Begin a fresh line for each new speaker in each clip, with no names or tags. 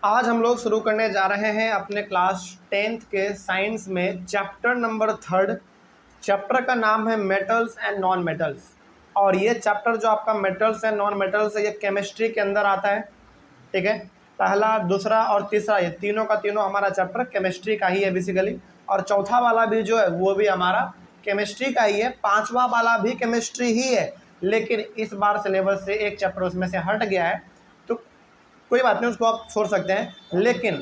आज हम लोग शुरू करने जा रहे हैं अपने क्लास 10th के साइंस में चैप्टर नंबर 3। चैप्टर का नाम है मेटल्स एंड नॉन मेटल्स। और ये चैप्टर जो आपका मेटल्स एंड नॉन मेटल्स है ये केमिस्ट्री के अंदर आता है। ठीक है, पहला, दूसरा और तीसरा ये तीनों का तीनों हमारा चैप्टर केमिस्ट्री का ही है बेसिकली। और चौथा वाला भी जो है वो भी हमारा केमिस्ट्री का ही है। पांचवा वाला भी केमिस्ट्री ही है, लेकिन इस बार सिलेबस से एक चैप्टर उसमें से हट गया है, तो कोई बात नहीं, उसको आप छोड़ सकते हैं, लेकिन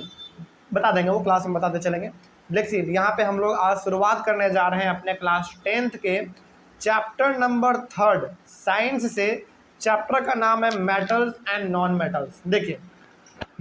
बता देंगे, वो क्लास में बताते चलेंगे। लेकिन यहाँ पे हम लोग आज शुरुआत करने जा रहे हैं अपने क्लास 10th के चैप्टर नंबर 3 साइंस से। चैप्टर का नाम है मेटल्स एंड नॉन मेटल्स। देखिए,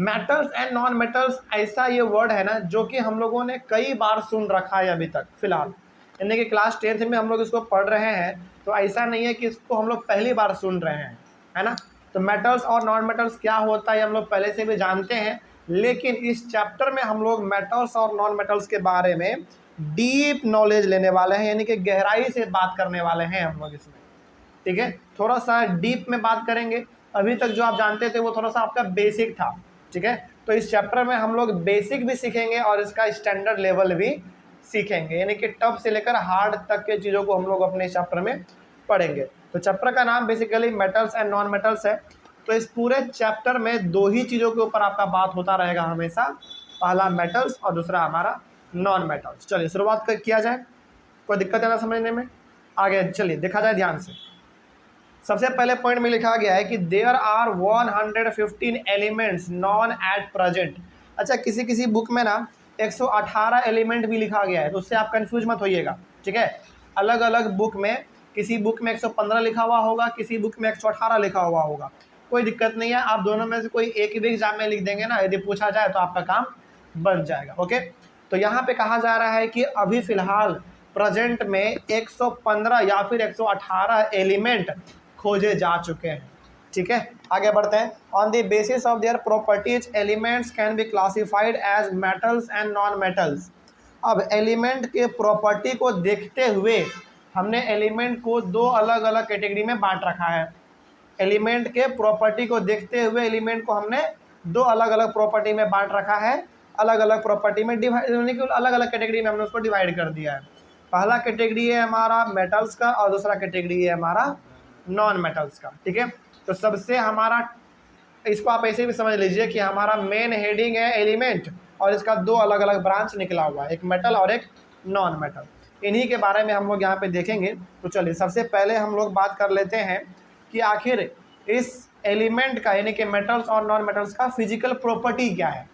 मेटल्स एंड नॉन मेटल्स ऐसा ये वर्ड है ना जो कि हम लोगों ने कई बार सुन रखा है अभी तक फिलहाल, यानी कि क्लास 10th में हम लोग इसको पढ़ रहे हैं, तो ऐसा नहीं है कि इसको हम लोग पहली बार सुन रहे हैं, है ना। तो मेटल्स और नॉन मेटल्स क्या होता है हम लोग पहले से भी जानते हैं, लेकिन इस चैप्टर में हम लोग मेटल्स और नॉन मेटल्स के बारे में डीप नॉलेज लेने वाले हैं, यानी कि गहराई से बात करने वाले हैं हम लोग इसमें। ठीक है, थोड़ा सा डीप में बात करेंगे। अभी तक जो आप जानते थे वो थोड़ा सा आपका बेसिक था। ठीक है, तो इस चैप्टर में हम लोग बेसिक भी सीखेंगे और इसका स्टैंडर्ड लेवल भी सीखेंगे, यानी कि टफ से लेकर हार्ड तक के चीज़ों को हम लोग अपने चैप्टर में पढ़ेंगे। तो चैप्टर का नाम basically metals and non metals है। तो इस पूरे चैप्टर में दो ही चीज़ों के ऊपर आपका बात होता रहेगा हमेशा, पहला मेटल्स और दूसरा हमारा नॉन मेटल्स। चलिए शुरुआत किया जाए, कोई दिक्कत है ना समझने में? आगे चलिए देखा जाए ध्यान से। सबसे पहले पॉइंट में लिखा गया है कि there are 115 elements known at present. अच्छा, किसी किसी बुक में ना 118 एलिमेंट भी लिखा गया है, तो उससे आप कंफ्यूज मत होइएगा। ठीक है, अलग अलग बुक में, किसी बुक में 115 लिखा हुआ होगा, किसी बुक में 118 लिखा हुआ होगा, कोई दिक्कत नहीं है। आप दोनों में से कोई एक भी एग्जाम में लिख देंगे ना, यदि पूछा जाए तो आपका काम बन जाएगा। ओके, तो यहाँ पे कहा जा रहा है कि अभी फिलहाल प्रेजेंट में 115 या फिर 118 एलिमेंट खोजे जा चुके हैं। ठीक है, आगे बढ़ते हैं। On the basis of their properties elements can be classified as metals and non metals. अब एलिमेंट के प्रॉपर्टी को देखते हुए हमने एलिमेंट को दो अलग अलग कैटेगरी में बांट रखा है। एलिमेंट के प्रॉपर्टी को देखते हुए एलिमेंट को हमने दो अलग अलग प्रॉपर्टी में बांट रखा है, अलग अलग प्रॉपर्टी में डिवाइड, यानी कि अलग अलग कैटेगरी में हमने उसको डिवाइड कर दिया है। पहला कैटेगरी है हमारा मेटल्स का और दूसरा कैटेगरी है हमारा नॉन मेटल्स का। ठीक है, तो सबसे हमारा, इसको आप ऐसे भी समझ लीजिए कि हमारा मेन हेडिंग है एलिमेंट और इसका दो अलग अलग ब्रांच निकला हुआ है, एक मेटल और एक नॉन मेटल। इन्हीं के बारे में हम लोग यहाँ पे देखेंगे। तो चलिए सबसे पहले हम लोग बात कर लेते हैं कि आखिर इस एलिमेंट का, यानी कि मेटल्स और नॉन मेटल्स का फिजिकल प्रॉपर्टी क्या है,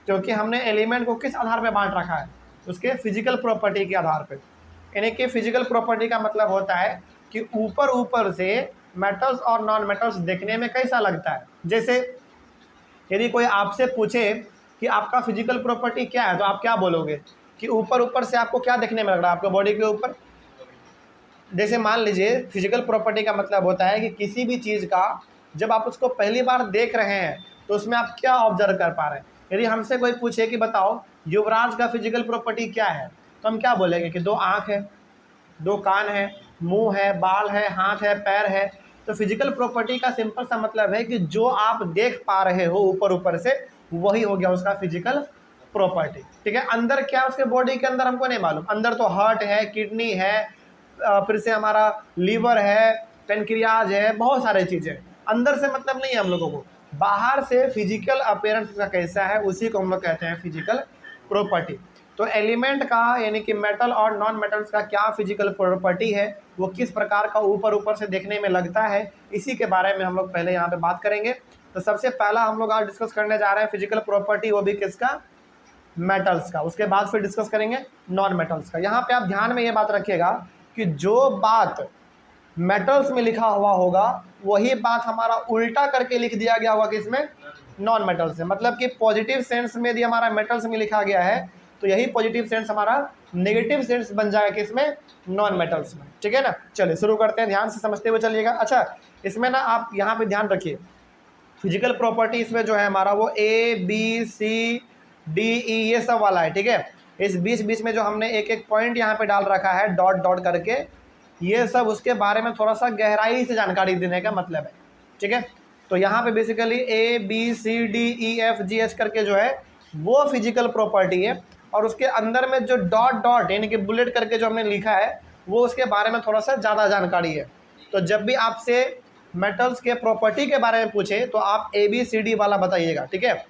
क्योंकि हमने एलिमेंट को किस आधार पर बांट रखा है, उसके फिजिकल प्रॉपर्टी के आधार पर। यानी कि फिजिकल प्रॉपर्टी का मतलब होता है कि ऊपर ऊपर से मेटल्स और नॉन मेटल्स देखने में कैसा लगता है। जैसे यदि कोई आपसे पूछे कि आपका फिजिकल प्रॉपर्टी क्या है, तो आप क्या बोलोगे कि ऊपर ऊपर से आपको क्या देखने में लग रहा है आपके बॉडी के ऊपर। जैसे मान लीजिए फिजिकल प्रॉपर्टी का मतलब होता है कि किसी भी चीज़ का जब आप उसको पहली बार देख रहे हैं तो उसमें आप क्या ऑब्जर्व कर पा रहे हैं। यदि हमसे कोई पूछे कि बताओ युवराज का फिजिकल प्रॉपर्टी क्या है, तो हम क्या बोलेंगे कि दो आँख है, दो कान है, मुंह है, बाल है, हाथ है, पैर है। तो फिजिकल प्रॉपर्टी का सिंपल सा मतलब है कि जो आप देख पा रहे हो ऊपर ऊपर से, वही हो गया उसका फिजिकल प्रॉपर्टी। ठीक है, अंदर क्या उसके बॉडी के अंदर हमको नहीं मालूम। अंदर तो हार्ट है, किडनी है, फिर से हमारा लीवर है, पेनक्रियाज है, बहुत सारी चीज़ें। अंदर से मतलब नहीं है हम लोगों को, बाहर से फिजिकल अपीयरेंस का कैसा है उसी को हम लोग कहते हैं फिजिकल प्रॉपर्टी। तो एलिमेंट का, यानी कि मेटल और नॉन मेटल्स का क्या फिजिकल प्रॉपर्टी है, वो किस प्रकार का ऊपर ऊपर से देखने में लगता है, इसी के बारे में हम लोग पहले यहाँ पे बात करेंगे। तो सबसे पहला हम लोग आज डिस्कस करने जा रहे हैं फिजिकल प्रॉपर्टी, वो भी किसका, मेटल्स का। उसके बाद फिर डिस्कस करेंगे नॉन मेटल्स का। यहाँ पे आप ध्यान में ये बात रखिएगा कि जो बात मेटल्स में लिखा हुआ होगा वही बात हमारा उल्टा करके लिख दिया गया होगा किसमें, नॉन मेटल्स से। मतलब कि पॉजिटिव सेंस में यदि हमारा मेटल्स में लिखा गया है तो यही पॉजिटिव सेंस हमारा नेगेटिव सेंस बन जाएगा किसमें, नॉन मेटल्स में। ठीक है ना, चलिए शुरू करते हैं, ध्यान से समझते हुए चलिएगा। अच्छा, इसमें ना आप यहाँ पे ध्यान रखिए, फिजिकल प्रॉपर्टी इसमें जो है हमारा वो ABCDE ये सब वाला है। ठीक है, इस बीच बीच में जो हमने एक एक पॉइंट यहाँ पे डाल रखा है डॉट डॉट करके, ये सब उसके बारे में थोड़ा सा गहराई से जानकारी देने का मतलब है। ठीक है, तो यहाँ पे basically A B C D E F G H करके जो है वो फिजिकल प्रॉपर्टी है, और उसके अंदर में जो डॉट डॉट यानी कि बुलेट करके जो हमने लिखा है वो उसके बारे में थोड़ा सा ज़्यादा जानकारी है। तो जब भी आपसे मेटल्स के प्रॉपर्टी के बारे में पूछे तो आप ए बी सी डी वाला बताइएगा, ठीक है।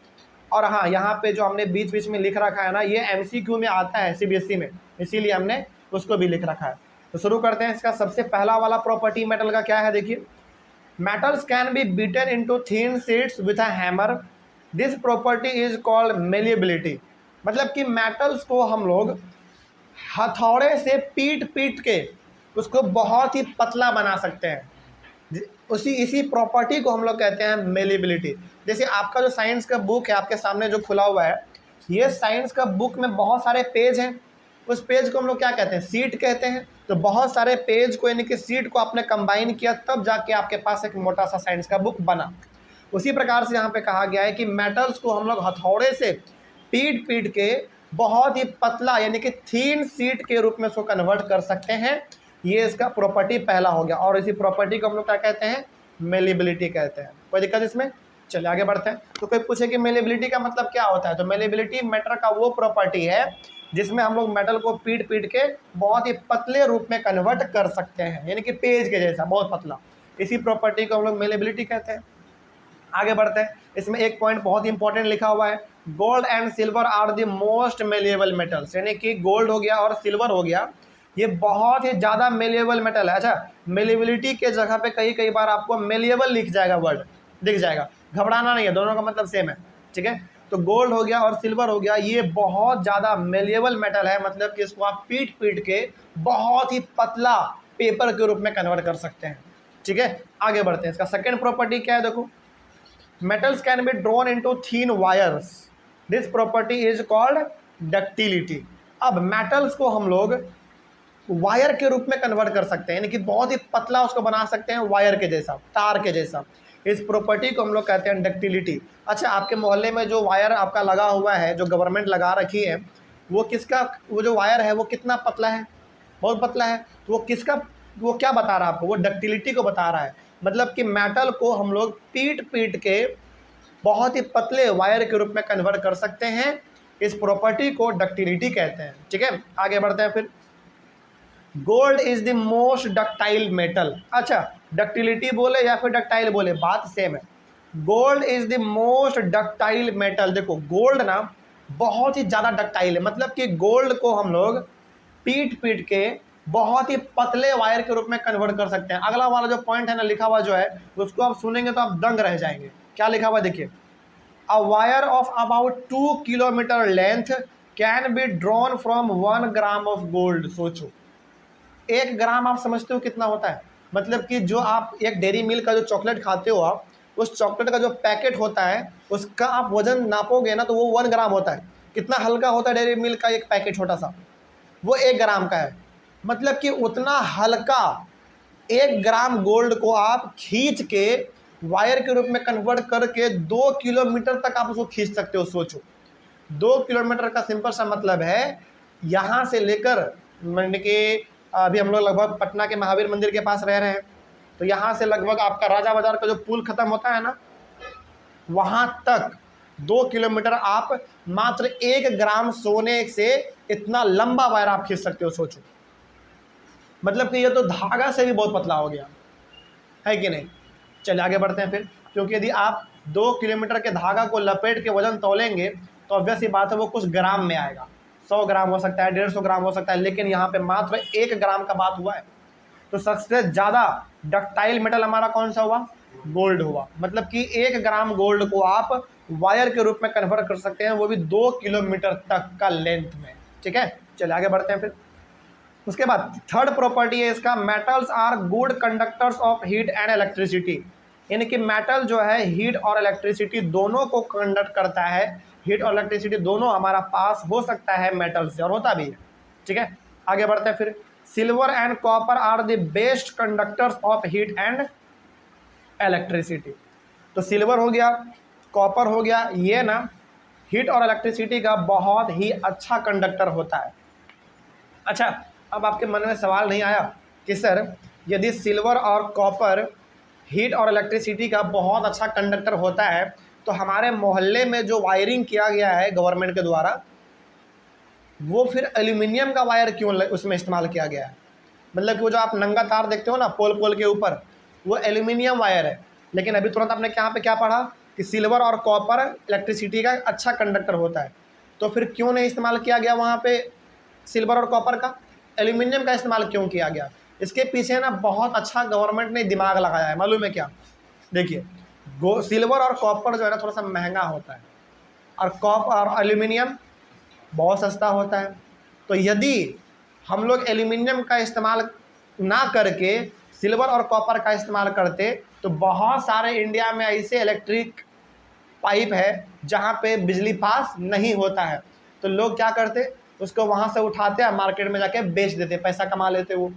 और हाँ, यहाँ पे जो हमने बीच बीच में लिख रखा है ना, ये MCQ में आता है CBSE में, इसीलिए हमने उसको भी लिख रखा है। तो शुरू करते हैं। इसका सबसे पहला वाला प्रॉपर्टी मेटल का क्या है, देखिए, metals can be beaten into thin sheets with a hammer, this property is called malleability. मतलब कि मेटल्स को हम लोग हथौड़े से पीट पीट के उसको बहुत ही पतला बना सकते हैं। इसी प्रॉपर्टी को हम लोग कहते हैं मेलिएबिलिटी। जैसे आपका जो साइंस का बुक है आपके सामने जो खुला हुआ है, ये साइंस का बुक में बहुत सारे पेज हैं। उस पेज को हम लोग क्या कहते हैं, सीट कहते हैं। तो बहुत सारे पेज को यानी कि सीट को आपने कंबाइन किया तब जाके आपके पास एक मोटा सा साइंस का बुक बना। उसी प्रकार से यहाँ पे कहा गया है कि मेटल्स को हम लोग हथौड़े से पीट पीट के बहुत ही पतला यानी कि थीन सीट के रूप में उसको कन्वर्ट कर सकते हैं। ये इसका प्रॉपर्टी पहला हो गया, और इसी प्रॉपर्टी को हम लोग क्या कहते हैं, मेलिएबिलिटी कहते हैं। कोई दिक्कत इसमें? चलिए आगे बढ़ते हैं। तो कोई पूछे कि मेलिएबिलिटी का मतलब क्या होता है, तो मेलिएबिलिटी मेटल का वो प्रॉपर्टी है जिसमें हम लोग मेटल को पीट पीट के बहुत ही पतले रूप में कन्वर्ट कर सकते हैं, यानी कि पेज के जैसा बहुत पतला। इसी प्रॉपर्टी को हम लोग मेलिएबिलिटी कहते हैं। आगे बढ़ते हैं। इसमें एक पॉइंट बहुत ही इंपॉर्टेंट लिखा हुआ है, gold and silver are the most malleable metals, यानी कि गोल्ड हो गया और सिल्वर हो गया, ये बहुत ही ज़्यादा मेलिएबल मेटल है। अच्छा, मेलिएबिलिटी के जगह पे कई बार आपको मेलिएबल लिख जाएगा, वर्ड दिख जाएगा, घबराना नहीं है, दोनों का मतलब सेम है, ठीक है। तो गोल्ड हो गया और सिल्वर हो गया, ये बहुत ज़्यादा मेलिएबल मेटल है, मतलब कि इसको आप पीट पीट के बहुत ही पतला पेपर के रूप में कन्वर्ट कर सकते हैं, ठीक है। आगे बढ़ते हैं। इसका सेकेंड प्रॉपर्टी क्या है, देखो, metals can be drawn into thin wires, this property is called ductility। अब metals को हम लोग वायर के रूप में कन्वर्ट कर सकते हैं, यानी कि बहुत ही पतला उसको बना सकते हैं, वायर के जैसा, तार के जैसा। इस प्रॉपर्टी को हम लोग कहते हैं डक्टिलिटी। अच्छा, आपके मोहल्ले में जो वायर आपका लगा हुआ है, जो गवर्नमेंट लगा रखी है, वो किसका, वो जो वायर है वो कितना पतला है, बहुत पतला है। तो वो किसका, वो क्या बता रहा है आपको, वो डक्टिलिटी को बता रहा है। मतलब कि मेटल को हम लोग पीट पीट के बहुत ही पतले वायर के रूप में कन्वर्ट कर सकते हैं। इस प्रॉपर्टी को डक्टिलिटी कहते हैं, ठीक है। आगे बढ़ते हैं। फिर gold is the most ductile metal. अच्छा, डक्टिलिटी बोले या फिर डक्टाइल बोले, बात सेम है। Gold is the most ductile metal. देखो, गोल्ड ना बहुत ही ज़्यादा डक्टाइल है, मतलब कि गोल्ड को हम लोग पीट पीट के बहुत ही पतले वायर के रूप में कन्वर्ट कर सकते हैं। अगला वाला जो पॉइंट है ना लिखा हुआ जो है, उसको आप सुनेंगे तो आप दंग रह जाएंगे। क्या लिखा हुआ देखिए, a wire of about 2 kilometre length can be drawn from 1 gram of gold. सोचो, 1 ग्राम आप समझते हो कितना होता है, मतलब कि जो आप एक डेयरी मिल्क का जो चॉकलेट खाते हो आप, उस चॉकलेट का जो पैकेट होता है उसका आप वजन नापोगे ना तो वो 1 ग्राम होता है। कितना हल्का होता है डेयरी मिल्क का एक पैकेट छोटा सा, वो 1 ग्राम का है। मतलब कि उतना हल्का 1 ग्राम गोल्ड को आप खींच के वायर के रूप में कन्वर्ट करके 2 किलोमीटर तक आप उसको खींच सकते हो। सोचो, 2 किलोमीटर का सिंपल सा मतलब है, यहाँ से लेकर, यानी कि अभी हम लोग लगभग पटना के महावीर मंदिर के पास रह रहे हैं, तो यहाँ से लगभग आपका राजा बाजार का जो पुल खत्म होता है ना, वहाँ तक 2 किलोमीटर आप मात्र 1 ग्राम सोने से इतना लंबा वायर आप खींच सकते हो। सोचो, मतलब कि ये तो धागा से भी बहुत पतला हो गया है कि नहीं। चलिए आगे बढ़ते हैं फिर, क्योंकि यदि आप 2 किलोमीटर के धागा को लपेट के वजन तोलेंगे तो ऑब्वियस ही बात है वो कुछ ग्राम में आएगा, 100 ग्राम हो सकता है, 150 ग्राम हो सकता है, लेकिन यहाँ पे मात्र 1 ग्राम का बात हुआ है। तो सबसे ज़्यादा डक्टाइल मेटल हमारा कौन सा हुआ, गोल्ड हुआ। मतलब कि 1 ग्राम गोल्ड को आप वायर के रूप में कन्वर्ट कर सकते हैं, वो भी 2 किलोमीटर तक का लेंथ में, ठीक है। चलिए आगे बढ़ते हैं फिर। उसके बाद थर्ड प्रॉपर्टी है इसका, metals are good conductors of heat and electricity. यानी कि मेटल जो है हीट और इलेक्ट्रिसिटी दोनों को कंडक्ट करता है। हीट और इलेक्ट्रिसिटी दोनों हमारा पास हो सकता है मेटल से, और होता भी है, ठीक है। आगे बढ़ते हैं फिर। Silver and copper are the best conductors of heat and electricity. तो सिल्वर हो गया, कॉपर हो गया, ये ना हीट और इलेक्ट्रिसिटी का बहुत ही अच्छा कंडक्टर होता है। अच्छा, अब आपके मन में सवाल नहीं आया कि सर यदि सिल्वर और कॉपर हीट और इलेक्ट्रिसिटी का बहुत अच्छा कंडक्टर होता है। तो हमारे मोहल्ले में जो वायरिंग किया गया है गवर्नमेंट के द्वारा, वो फिर एल्यूमिनियम का वायर क्यों उसमें इस्तेमाल किया गया है? मतलब कि वो जो आप नंगा तार देखते हो ना पोल पोल के ऊपर, वो एल्यूमिनियम वायर है। लेकिन अभी तुरंत आपने यहाँ पे क्या पढ़ा कि सिल्वर और कॉपर इलेक्ट्रिसिटी का अच्छा कंडक्टर होता है। तो फिर क्यों नहीं इस्तेमाल किया गया वहाँ पे सिल्वर और कॉपर का, एल्यूमिनियम का इस्तेमाल क्यों किया गया? इसके पीछे ना बहुत अच्छा गवर्नमेंट ने दिमाग लगाया है। मालूम है क्या? देखिए, सिल्वर और कॉपर जो है ना थोड़ा सा महंगा होता है, और कॉपर और एल्यूमिनियम बहुत सस्ता होता है। तो यदि हम लोग एल्यूमिनियम का इस्तेमाल ना करके सिल्वर और कॉपर का इस्तेमाल करते, तो बहुत सारे इंडिया में ऐसे इलेक्ट्रिक पाइप है जहाँ पे बिजली पास नहीं होता है। तो लोग क्या करते, उसको वहाँ से उठाते हैं, मार्केट में जाके बेच देते, पैसा कमा लेते वो,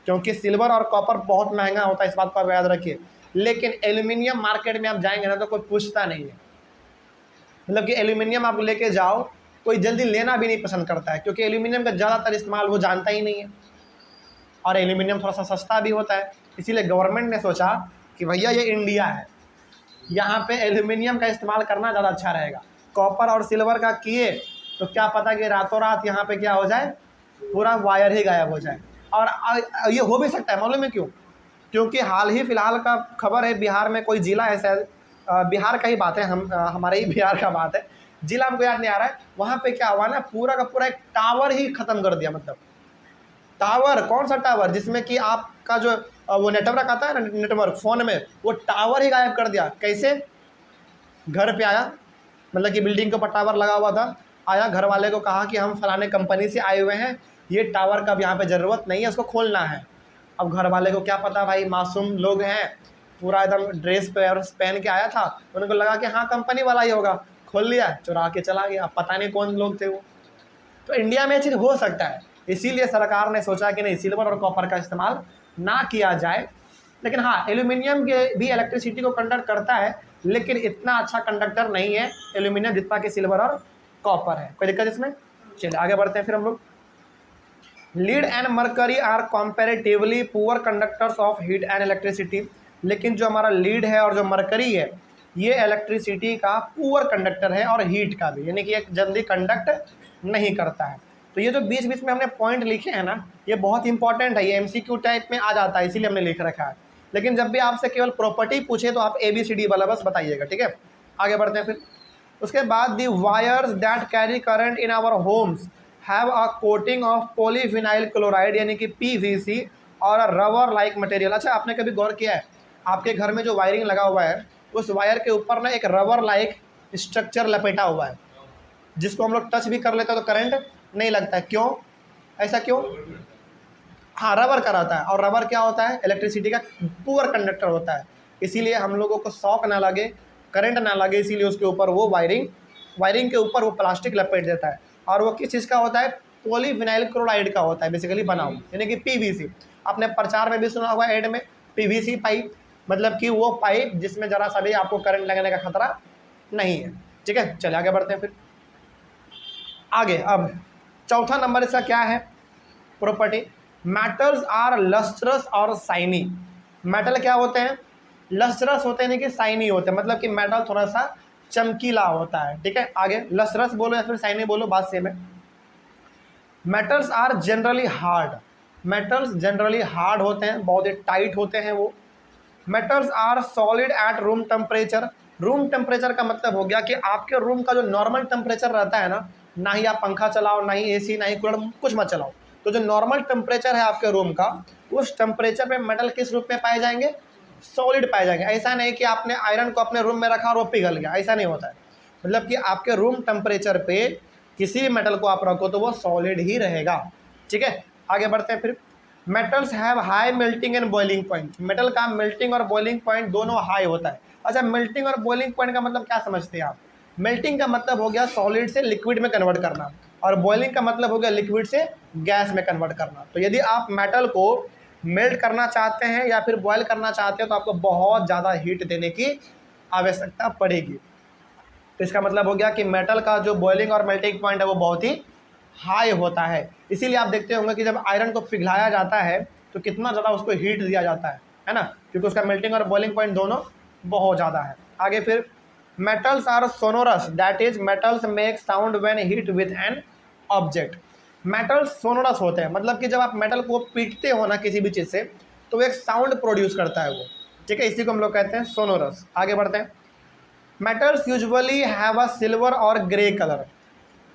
क्योंकि सिल्वर और कॉपर बहुत महंगा होता है, इस बात को आप याद रखिए। लेकिन एल्यूमिनियम मार्केट में आप जाएंगे ना तो कोई पूछता नहीं है। मतलब कि एल्यूमिनियम आप लेके जाओ, कोई जल्दी लेना भी नहीं पसंद करता है, क्योंकि एल्यूमिनियम का ज़्यादातर इस्तेमाल वो जानता ही नहीं है, और एल्यूमिनियम थोड़ा सा सस्ता भी होता है। इसीलिए गवर्नमेंट ने सोचा कि भैया ये इंडिया है, यहाँ पे एल्यूमिनियम का इस्तेमाल करना ज़्यादा अच्छा रहेगा। कॉपर और सिल्वर का किए तो क्या पता कि रातों रात यहाँ पे क्या हो जाए, पूरा वायर ही गायब हो जाए। और ये हो भी सकता है, मालूम है क्यों? क्योंकि हाल ही फिलहाल का खबर है, बिहार में कोई ज़िला है शायद, बिहार का ही बात है, हमारे ही बिहार का बात है, जिला हमको याद नहीं आ रहा है। वहाँ पे क्या हुआ ना, पूरा का पूरा एक टावर ही ख़त्म कर दिया। मतलब टावर, कौन सा टावर, जिसमें कि आपका जो वो नेटवर्क आता है ना, नेटवर्क फ़ोन में, वो टावर ही गायब कर दिया। कैसे? घर पे आया, मतलब कि बिल्डिंग के ऊपर टावर लगा हुआ था, आया, घर वाले को कहा कि हम फलाने कंपनी से आए हुए हैं, ये टावर का अब यहाँ पे ज़रूरत नहीं है, उसको खोलना है। अब घर वाले को क्या पता, भाई मासूम लोग हैं, पूरा एकदम ड्रेस पहन के आया था, उनको लगा कि हाँ कंपनी वाला ही होगा, खोल लिया, चुरा के चला गया। अब पता नहीं कौन लोग थे वो। तो इंडिया में ये चीज़ हो सकता है, इसीलिए सरकार ने सोचा कि नहीं, सिल्वर और कॉपर का इस्तेमाल ना किया जाए। लेकिन हाँ, एल्यूमिनियम के भी इलेक्ट्रिसिटी को कंडक्ट करता है, लेकिन इतना अच्छा कंडक्टर नहीं है एल्यूमिनियम जितना कि सिल्वर और कॉपर है। कोई दिक्कत इसमें? चलिए आगे बढ़ते हैं फिर हम लोग। Lead and mercury are comparatively poor conductors of heat and electricity. लेकिन जो हमारा लीड है और जो मरकरी है, ये इलेक्ट्रिसिटी का पुअर कंडक्टर है और हीट का भी, यानी कि एक जल्दी कंडक्ट नहीं करता है। तो ये जो बीच बीच में हमने पॉइंट लिखे हैं ना, ये बहुत इंपॉर्टेंट है, ये एमसीक्यू टाइप में आ जाता है, इसीलिए हमने लिख रखा है। लेकिन जब भी आपसे केवल प्रॉपर्टी पूछे तो आप ABCD वाला बस बताइएगा, ठीक है। आगे बढ़ते हैं फिर। उसके बाद the wires that carry current in our homes have a coating of polyvinyl chloride, यानी कि PVC, और रबर लाइक मटेरियल। अच्छा, आपने कभी गौर किया है, आपके घर में जो वायरिंग लगा हुआ है, उस वायर के ऊपर ना एक रबर लाइक स्ट्रक्चर लपेटा हुआ है, जिसको हम लोग टच भी कर लेते हैं तो करंट नहीं लगता है। क्यों? ऐसा क्यों? हाँ, रबर का रहता है, और रबर क्या होता है, इलेक्ट्रिसिटी का पुअर कंडक्टर होता है। इसीलिए हम लोगों को शॉक ना लगे, करंट ना लगे, इसीलिए उसके ऊपर वो वायरिंग के ऊपर वो प्लास्टिक लपेट देता है। और वो किस चीज़ का होता है? पॉलीविनाइल क्लोराइड का होता है, बेसिकली बना हुआ, यानी कि PVC। आपने प्रचार में भी सुना होगा, एड में, PVC पाइप, मतलब कि वो पाइप जिसमें जरा सा भी आपको करंट लगने का खतरा नहीं है, ठीक है। चलिए आगे बढ़ते हैं फिर आगे। अब चौथा नंबर इसका क्या है, प्रॉपर्टी। मेटल्स आर लस्ट्रस और शाइनी। मेटल क्या होते हैं? लस्ट्रस होते हैं, नहीं कि शाइनी होते हैं, मतलब कि मेटल थोड़ा सा चमकीला होता है, ठीक है। आगे लस्ट्रस बोलो या फिर शाइनी बोलो, बात सेम है। Metals are generally hard. Metals generally hard होते हैं, बहुत ही टाइट होते हैं वो। Metals are solid at room temperature. Room temperature का मतलब हो गया कि आपके रूम का जो नॉर्मल टेम्परेचर रहता है ना ही आप पंखा चलाओ, ना ही AC, ना ही कूलर, कुछ मत चलाओ, तो जो नॉर्मल टेम्परेचर है आपके रूम का, उस टेम्परेचर पे मेटल किस रूप में पाए जाएंगे? सॉलिड पाए जाएंगे। ऐसा नहीं कि आपने आयरन को अपने रूम में रखा और वो पिघल गया, ऐसा नहीं होता है। मतलब कि आपके रूम टेम्परेचर पे किसी भी मेटल को आप रखो तो वो सॉलिड ही रहेगा, ठीक है। आगे बढ़ते हैं फिर। Metals have high melting and boiling point. Metal का मेल्टिंग और बॉइलिंग पॉइंट दोनों हाई होता है। अच्छा, मेल्टिंग और बॉइलिंग पॉइंट का मतलब क्या समझते हैं आप? मेल्टिंग का मतलब हो गया सॉलिड से लिक्विड में कन्वर्ट करना, और बॉइलिंग का मतलब हो गया लिक्विड से गैस में कन्वर्ट करना। तो यदि आप मेटल को मेल्ट करना चाहते हैं या फिर बॉयल करना चाहते हैं तो आपको बहुत ज़्यादा हीट देने की आवश्यकता पड़ेगी। तो इसका मतलब हो गया कि मेटल का जो बॉइलिंग और मेल्टिंग पॉइंट है वो बहुत ही हाई होता है। इसीलिए आप देखते होंगे कि जब आयरन को पिघलाया जाता है तो कितना ज़्यादा उसको हीट दिया जाता है है ना, क्योंकि उसका मेल्टिंग और बॉइलिंग पॉइंट दोनों बहुत ज़्यादा है। आगे फिर metals are sonorous, that is metals make sound when hit with an object. Metals sonorous होते हैं, मतलब कि जब आप मेटल को पीटते हो ना किसी भी चीज़ से तो वो एक साउंड प्रोड्यूस करता है वो, ठीक है, इसी को हम लोग कहते हैं सोनोरस। आगे बढ़ते हैं। Metals usually have a silver और ग्रे कलर।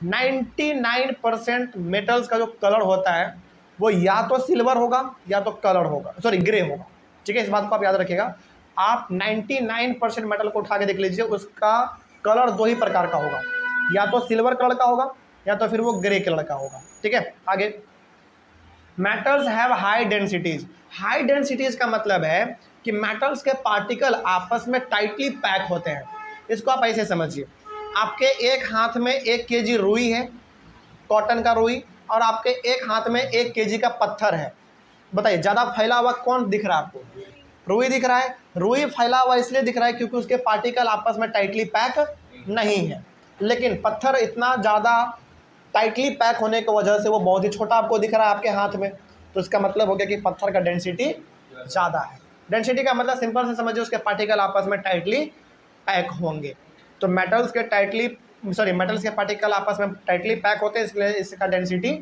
99% मेटल्स का जो कलर होता है वो या तो सिल्वर होगा या तो कलर होगा, सॉरी ग्रे होगा, ठीक है, इस बात को आप याद रखिएगा। आप 99% मेटल को उठा के देख लीजिए, उसका कलर दो ही प्रकार का होगा, या तो सिल्वर कलर का होगा या तो फिर वो ग्रे कलर का होगा, ठीक है। आगे metals have high densities. High densities का मतलब है कि मेटल्स के पार्टिकल आपस में टाइटली पैक होते हैं। इसको आप ऐसे समझिए, आपके एक हाथ में 1 kg रुई है, कॉटन का रुई, और आपके एक हाथ में 1 kg का पत्थर है। बताइए ज़्यादा फैला हुआ कौन दिख रहा है आपको? रुई दिख रहा है। रुई फैला हुआ इसलिए दिख रहा है क्योंकि उसके पार्टिकल आपस में टाइटली पैक नहीं है, लेकिन पत्थर इतना ज़्यादा टाइटली पैक होने की वजह से वो बहुत ही छोटा आपको दिख रहा है आपके हाथ में। तो इसका मतलब हो गया कि पत्थर का डेंसिटी ज़्यादा है। डेंसिटी का मतलब सिंपल से समझिए, उसके पार्टिकल आपस में टाइटली पैक होंगे। तो मेटल्स के पार्टिकल आपस में टाइटली पैक होते हैं, इसलिए इसका डेंसिटी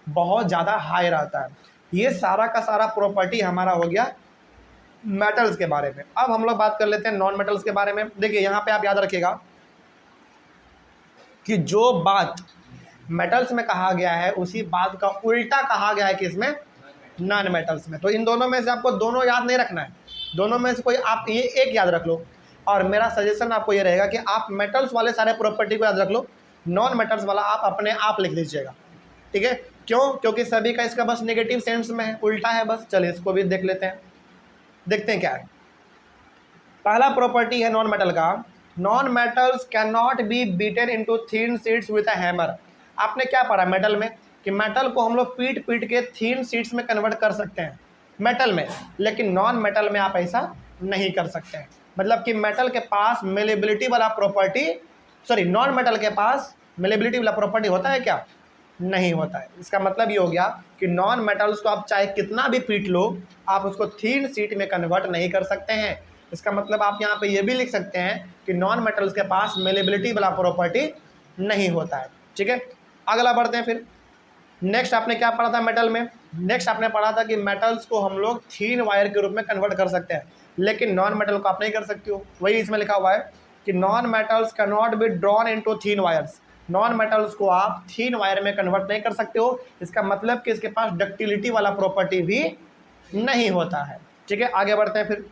बहुत ज़्यादा हाई रहता है। ये सारा का सारा प्रॉपर्टी हमारा हो गया मेटल्स के बारे में। अब हम लोग बात कर लेते हैं नॉन मेटल्स के बारे में। देखिए यहाँ पे आप याद रखिएगा कि जो बात मेटल्स में कहा गया है उसी बात का उल्टा कहा गया है किसमें? नॉन मेटल्स में। तो इन दोनों में से आपको दोनों याद नहीं रखना है, दोनों में से कोई आप ये एक याद रख लो। और मेरा सजेशन आपको ये रहेगा कि आप मेटल्स वाले सारे प्रॉपर्टी को याद रख लो, नॉन मेटल्स वाला आप अपने आप लिख लीजिएगा, ठीक है। क्यों? क्योंकि सभी का इसका बस नेगेटिव सेंस में है, उल्टा है बस। चलिए इसको भी देख लेते हैं, देखते हैं क्या है। पहला प्रॉपर्टी है नॉन मेटल का, non metals can not be beaten into thin sheets with a hammer. आपने क्या पढ़ा मेटल में कि मेटल को हम लोग पीट पीट के थिन शीट्स में कन्वर्ट कर सकते हैं मेटल में, लेकिन नॉन मेटल में आप ऐसा नहीं कर सकते हैं। मतलब कि मेटल के पास मेलेबिलिटी वाला प्रॉपर्टी, सॉरी नॉन मेटल के पास मेलेबिलिटी वाला प्रॉपर्टी होता है क्या? नहीं होता है। इसका मतलब ये हो गया कि नॉन मेटल्स को आप चाहे कितना भी पीट लो, आप उसको थिन शीट में कन्वर्ट नहीं कर सकते हैं। इसका मतलब आप यहाँ पे ये भी लिख सकते हैं कि नॉन मेटल्स के पास मेलेबिलिटी वाला प्रॉपर्टी नहीं होता है, ठीक है। अगला बढ़ते हैं फिर। नेक्स्ट आपने क्या पढ़ा था मेटल में? नेक्स्ट आपने पढ़ा था कि मेटल्स को हम लोग थीन वायर के रूप में कन्वर्ट कर सकते हैं, लेकिन नॉन मेटल को आप नहीं कर सकते हो। वही इसमें लिखा हुआ है कि non metals can not be drawn into thin wires. Non metals को आप थीन वायर में कन्वर्ट नहीं कर सकते हो। इसका मतलब कि इसके पास डक्टिलिटी वाला प्रॉपर्टी भी नहीं होता है, ठीक है। आगे बढ़ते हैं फिर।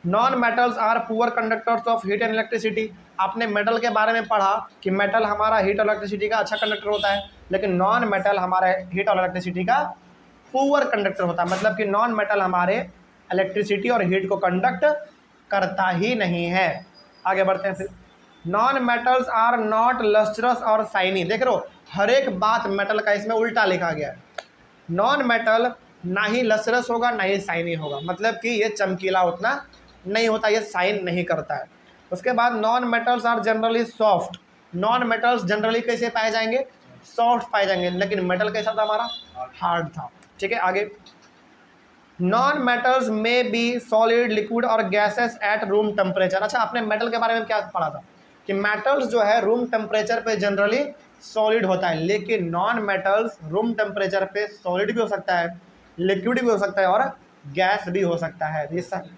Non metals are poor conductors of heat and electricity. आपने मेटल के बारे में पढ़ा कि मेटल हमारा हीट और इलेक्ट्रिसिटी का अच्छा कंडक्टर होता है, लेकिन नॉन मेटल हमारे हीट और इलेक्ट्रिसिटी का पुअर कंडक्टर होता है। मतलब कि नॉन मेटल हमारे इलेक्ट्रिसिटी और हीट को कंडक्ट करता ही नहीं है। आगे बढ़ते हैं फिर। Non metals are not lustrous और शाइनी। देख रहे हो, हर एक बात मेटल का इसमें उल्टा लिखा गया है। नॉन मेटल ना ही लस्ट्रस होगा ना ही शाइनी होगा, मतलब कि ये चमकीला उतना नहीं होता, ये शाइन नहीं करता है। उसके बाद non metals are generally soft. Non metals generally कैसे पाए जाएंगे? सॉफ्ट पाए जाएंगे, लेकिन मेटल कैसा था हमारा? हार्ड था, ठीक है। आगे नॉन मेटल्स में बी सॉलिड, लिक्विड और गैसेस एट रूम टेम्परेचर। अच्छा, आपने मेटल के बारे में क्या पढ़ा था कि मेटल्स जो है रूम टेम्परेचर पे जनरली सॉलिड होता है, लेकिन नॉन मेटल्स रूम टेम्परेचर पे सॉलिड भी हो सकता है, लिक्विड भी हो सकता है और गैस भी हो सकता है। ये सब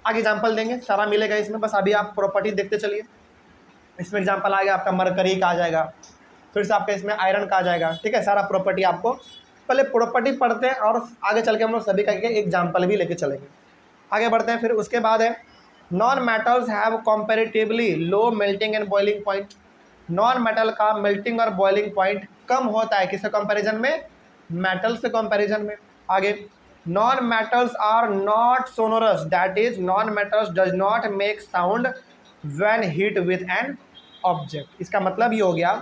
आगे एग्जाम्पल देंगे, सारा मिलेगा इसमें, बस अभी आप प्रॉपर्टी देखते चलिए। इसमें एग्जाम्पल आ गया आपका मरकरी का आ जाएगा, फिर से आपका इसमें आयरन का आ जाएगा, ठीक है। सारा प्रॉपर्टी आपको पहले प्रॉपर्टी पढ़ते हैं और आगे चल के हम लोग सभी का एग्जाम्पल भी लेके चलेंगे। आगे बढ़ते हैं फिर। उसके बाद है non metals have comparatively low melting and boiling point. Non metal का मेल्टिंग और बॉइलिंग पॉइंट कम होता है किसके कंपैरिजन में? मेटल से कंपैरिजन में। आगे non metals are not sonorous, that is non metals does not make sound when hit with an object. इसका मतलब ये हो गया